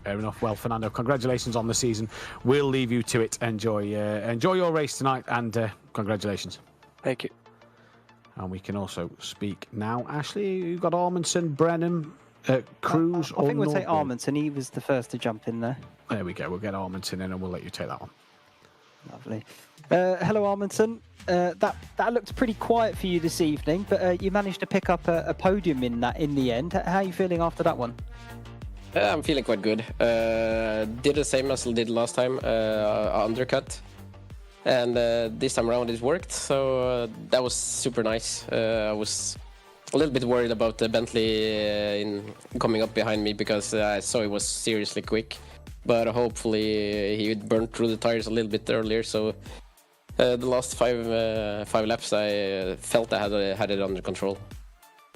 Fair enough. Well, Fernando, congratulations on the season. We'll leave you to it. Enjoy your race tonight, and congratulations. Thank you. And we can also speak now. Ashley, you've got Armandson, Brennan, Cruz. I think we'll take Armandson. He was the first to jump in there. There we go. We'll get Armandson in, and we'll let you take that one. Lovely. Hello, Armandson. That looked pretty quiet for you this evening, but you managed to pick up a podium in the end. How are you feeling after that one? I'm feeling quite good. Did the same as I did last time, undercut, and this time around it worked. So that was super nice. I was a little bit worried about the Bentley in coming up behind me because I saw it was seriously quick. But hopefully he burned through the tires a little bit earlier. So the last five laps, I felt I had it under control.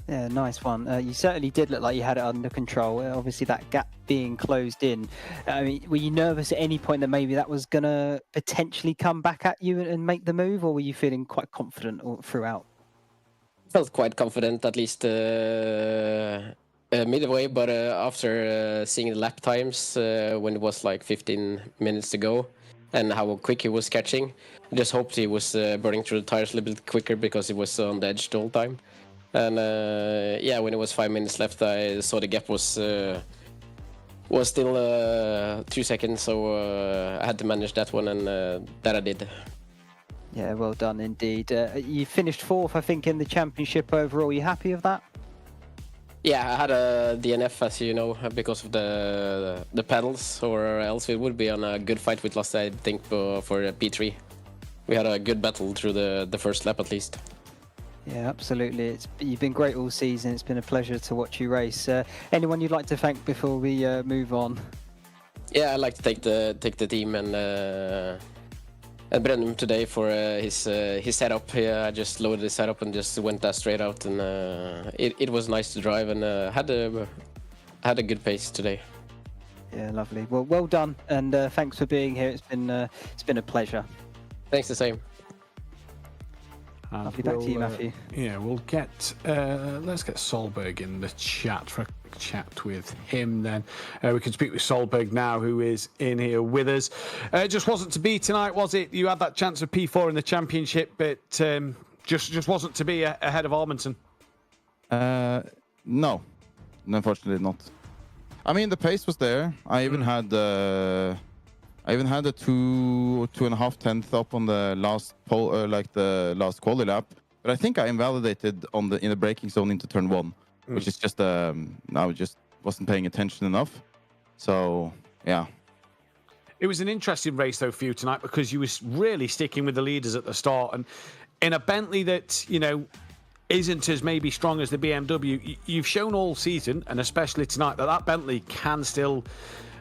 Yeah, nice one. You certainly did look like you had it under control. Obviously, that gap being closed in. I mean, were you nervous at any point that maybe that was going to potentially come back at you and make the move, or were you feeling quite confident throughout? Felt quite confident, at least midway, but after seeing the lap times when it was like 15 minutes to go and how quick he was catching, I just hoped he was burning through the tires a little bit quicker because he was on the edge the whole time. And when it was 5 minutes left, I saw the gap was still 2 seconds, so I had to manage that one, and that I did. Yeah, well done indeed. You finished fourth, I think, in the championship overall. Are you happy with that? Yeah, I had a DNF, as you know, because of the pedals, or else it would be on a good fight with Lost, I think, for P3. We had a good battle through the first lap, at least. Yeah, absolutely. You've been great all season. It's been a pleasure to watch you race. Anyone you'd like to thank before we move on? Yeah, I'd like to thank the team and Brennan today for his setup. Yeah, I just loaded the setup and just went that straight out, and it was nice to drive, and had a good pace today. Yeah, lovely. Well done, and thanks for being here. It's been a pleasure. Thanks, the same. I'll be back to you, Matthew. Yeah, we'll get let's get Solberg in the chat for a chat with him. Then we can speak with Solberg now, who is in here with us. It just wasn't to be tonight, was it? You had that chance of P4 in the championship, but just wasn't to be ahead of Armandson. No, unfortunately not. I mean, the pace was there. I even had a 2.5 tenths up on the last pole, the last quali lap. But I think I invalidated in the braking zone into turn 1, which is just I just wasn't paying attention enough. So yeah. It was an interesting race though for you tonight because you was really sticking with the leaders at the start, and in a Bentley that isn't as maybe strong as the BMW. You've shown all season, and especially tonight, that Bentley can still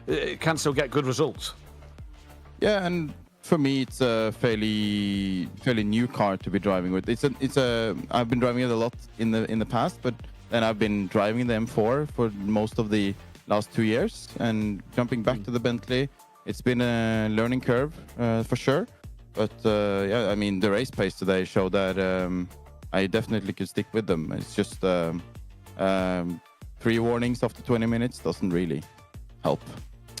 get good results. Yeah, and for me, it's a fairly new car to be driving with. I've been driving it a lot in the past, but then I've been driving the M4 for most of the last 2 years, and jumping back to the Bentley, it's been a learning curve for sure. But yeah, I mean, the race pace today showed that I definitely could stick with them. It's just 3 warnings after 20 minutes doesn't really help.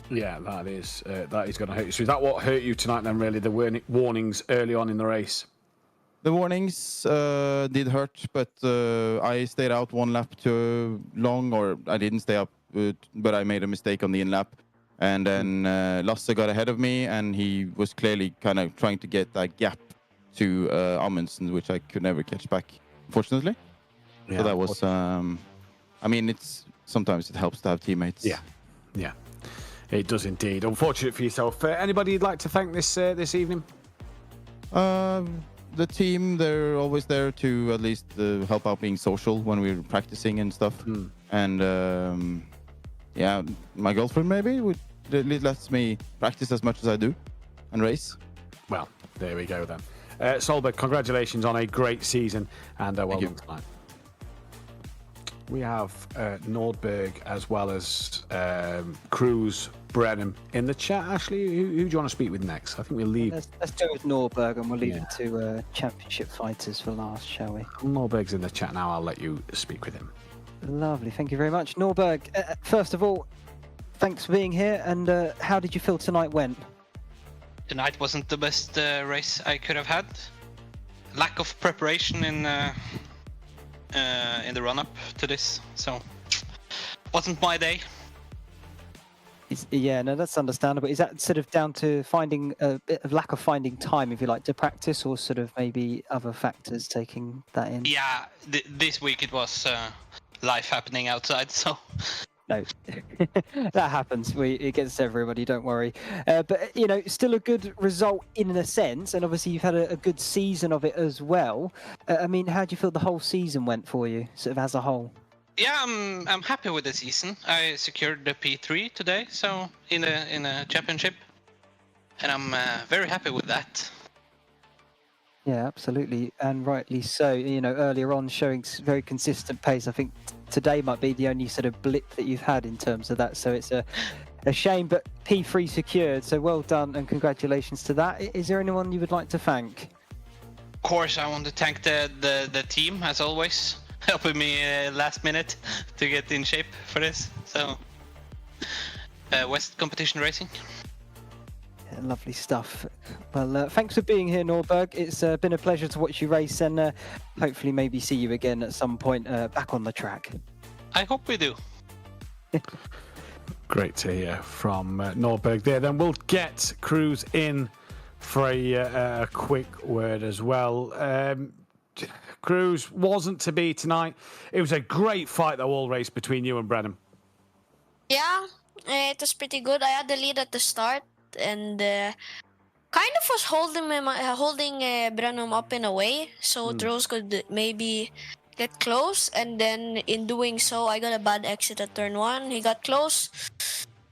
Yeah, that is going to hurt you. So is that what hurt you tonight then, really, the warnings early on in the race? The warnings did hurt, but I stayed out 1 lap too long, or I didn't stay up, but I made a mistake on the in-lap. And then Lasse got ahead of me, and he was clearly kind of trying to get that gap to Amundsen, which I could never catch back, unfortunately. Yeah, so that was, I mean, sometimes it helps to have teammates. Yeah. It does indeed. Unfortunate for yourself. Anybody you'd like to thank this evening? The team, they're always there to at least help out being social when we're practicing and stuff. And yeah, my girlfriend maybe lets me practice as much as I do and race. Well, there we go then. Solberg, congratulations on a great season and well done tonight. We have Nordberg as well as Cruz, Brennan in the chat. Ashley, who do you want to speak with next? I think we'll leave. Let's go with Nordberg and we'll leave it to championship fighters for last, shall we? Nordberg's in the chat now. I'll let you speak with him. Lovely. Thank you very much. Nordberg, first of all, thanks for being here. And how did you feel tonight went? Tonight wasn't the best race I could have had. Lack of preparation in the run-up to this, so wasn't my day. Yeah, no, that's understandable. Is that sort of down to finding a bit of lack of finding time, if you like, to practice, or sort of maybe other factors taking that in? Yeah, this week it was life happening outside, so. No, that happens. It gets to everybody, don't worry. But, you know, still a good result in a sense, and obviously you've had a good season of it as well. I mean, how do you feel the whole season went for you, sort of as a whole? Yeah, I'm happy with the season. I secured the P3 today, so in a championship, and I'm very happy with that. Yeah, absolutely, and rightly so. You know, earlier on showing very consistent pace. I think today might be the only sort of blip that you've had in terms of that. So it's a shame, but P3 secured. So well done and congratulations to that. Is there anyone you would like to thank? Of course, I want to thank the team as always, helping me last minute to get in shape for this. So West Competition Racing. Yeah, lovely stuff. Well, thanks for being here, Nordberg. It's been a pleasure to watch you race, and hopefully maybe see you again at some point back on the track. I hope we do. Great to hear from Nordberg there. Then we'll get Cruz in for a quick word as well. Cruz wasn't to be tonight. It was a great fight, though, all race between you and Brennan. Yeah, it was pretty good. I had the lead at the start, and kind of was holding Brennan up in a way, so Droz could maybe get close. And then in doing so, I got a bad exit at turn 1. He got close.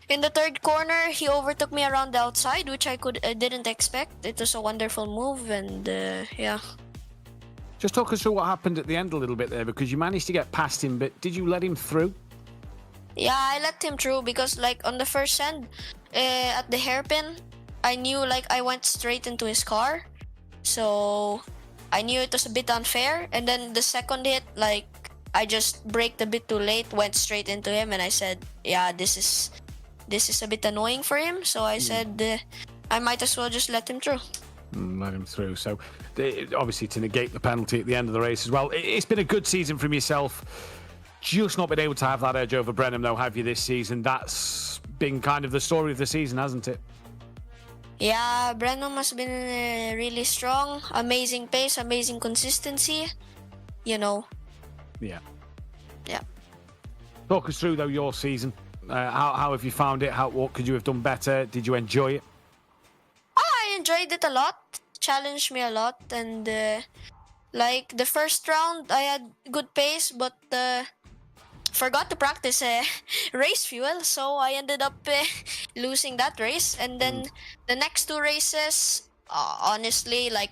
In the third corner, he overtook me around the outside, which I didn't expect. It was a wonderful move, and yeah. Just talk us through what happened at the end a little bit there, because you managed to get past him, but did you let him through? Yeah, I let him through because, like, on the first end, at the hairpin, I knew, like, I went straight into his car. So I knew it was a bit unfair. And then the second hit, like, I just braked a bit too late, went straight into him, and I said, yeah, this is a bit annoying for him. So I said, I might as well just let him through. Let him through. So obviously to negate the penalty at the end of the race as well. It's been a good season from yourself. Just not been able to have that edge over Brennan, though, have you, this season? That's been kind of the story of the season, hasn't it? Yeah, Brennan has been really strong. Amazing pace, amazing consistency. You know. Yeah. Yeah. Talk us through, though, your season. How have you found it? What could you have done better? Did you enjoy it? I enjoyed it a lot. Challenged me a lot. And like the first round, I had good pace, but forgot to practice race fuel, so I ended up losing that race. And then the next 2 races, honestly, like,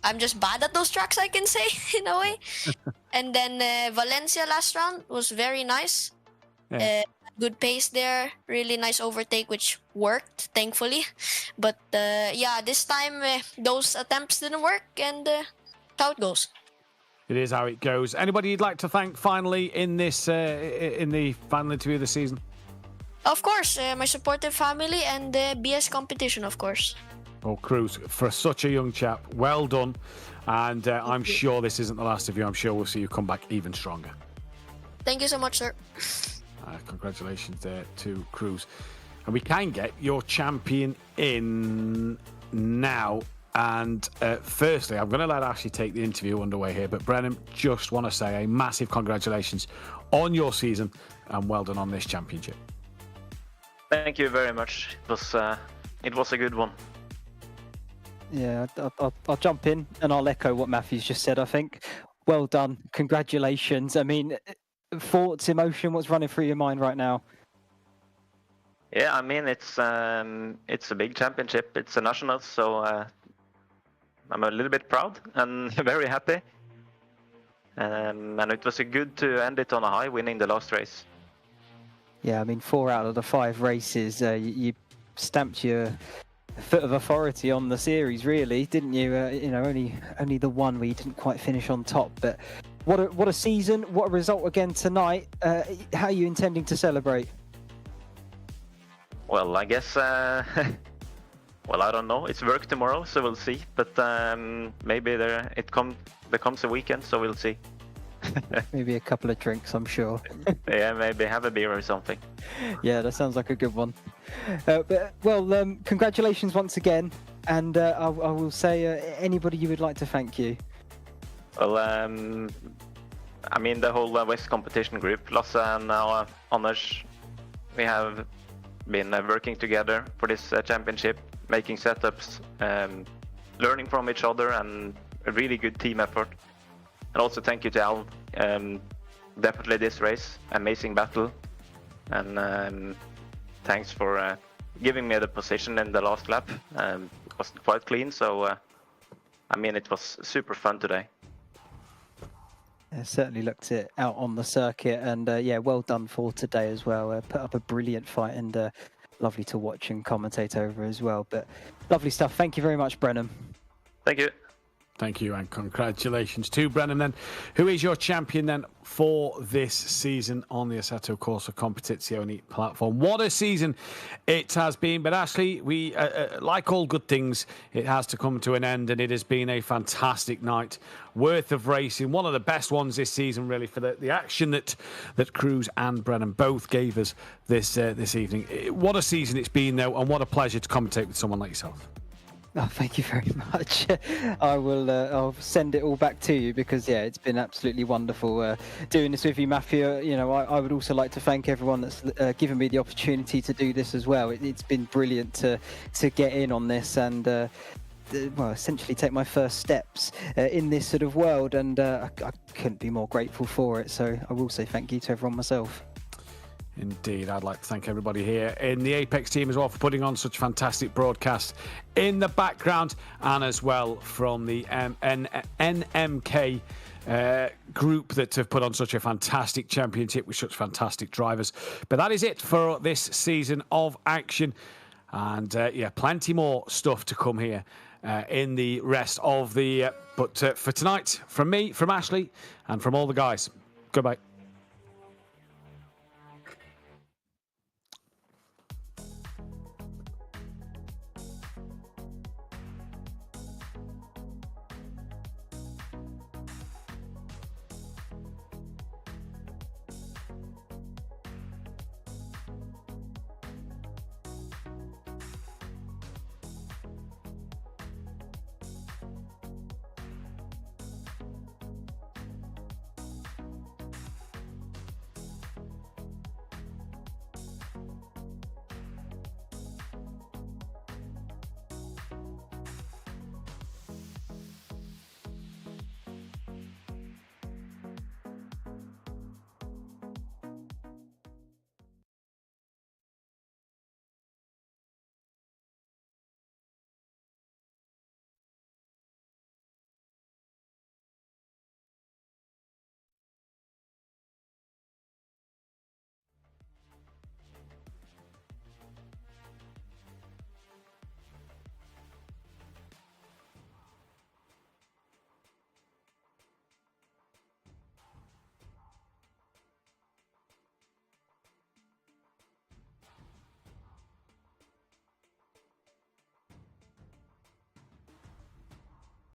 I'm just bad at those tracks, I can say, in a way. And then Valencia last round was very nice. Yeah. good pace there. Really nice overtake, which worked, thankfully. But yeah, this time those attempts didn't work, and how it goes. It is how it goes. Anybody you'd like to thank finally in this in the final interview of the season? Of course, my supportive family and the BS competition, of course. Oh, Cruz, for such a young chap, well done. And I'm sure this isn't the last of you. I'm sure we'll see you come back even stronger. Thank you so much, sir. Congratulations there to Cruz. And we can get your champion in now. And firstly, I'm going to let Ashley take the interview underway here. But Brennan, just want to say a massive congratulations on your season and well done on this championship. Thank you very much. It was a good one. Yeah, I'll jump in and I'll echo what Matthew's just said, I think. Well done. Congratulations. I mean, thoughts, emotion, what's running through your mind right now? Yeah, I mean, it's a big championship. It's a national, so I'm a little bit proud and very happy. And it was good to end it on a high, winning the last race. Yeah, I mean, 4 out of the 5 races, you stamped your foot of authority on the series, really, didn't you? You know, only the one where you didn't quite finish on top. But what a season! What a result again tonight. How are you intending to celebrate? Well, I guess. Well, I don't know. It's work tomorrow, so we'll see. But maybe there comes a weekend, so we'll see. Maybe a couple of drinks, I'm sure. Yeah, maybe have a beer or something. Yeah, that sounds like a good one. Congratulations once again. And I will say, anybody you would like to thank you? Well, I mean, the whole West competition group, Lasse and Anders, we have been working together for this championship, making setups, learning from each other, and a really good team effort. And also thank you to Alan. Definitely this race, amazing battle. And thanks for giving me the position in the last lap. It wasn't quite clean, so I mean, it was super fun today. Certainly looked it out on the circuit, and yeah, well done for today as well. Put up a brilliant fight, and lovely to watch and commentate over as well. But lovely stuff. Thank you very much, Brennan. Thank you. Thank you, and congratulations to Brennan then, who is your champion then for this season on the Assetto Corsa Competizione platform. What a season it has been. But Ashley, we, like all good things, it has to come to an end, and it has been a fantastic night worth of racing. One of the best ones this season, really, for the action that Cruz and Brennan both gave us this evening. What a season it's been, though, and what a pleasure to commentate with someone like yourself. Oh, thank you very much. I will. I'll send it all back to you because yeah, it's been absolutely wonderful doing this with you, Matthew. You know, I would also like to thank everyone that's given me the opportunity to do this as well. It's been brilliant to get in on this and well, essentially take my first steps in this sort of world, and I couldn't be more grateful for it. So I will say thank you to everyone myself. Indeed, I'd like to thank everybody here in the Apex team as well for putting on such fantastic broadcasts in the background, and as well from the NMK group that have put on such a fantastic championship with such fantastic drivers. But that is it for this season of action, and yeah, plenty more stuff to come here in the rest of the but for tonight, from me, from Ashley, and from all the guys, goodbye.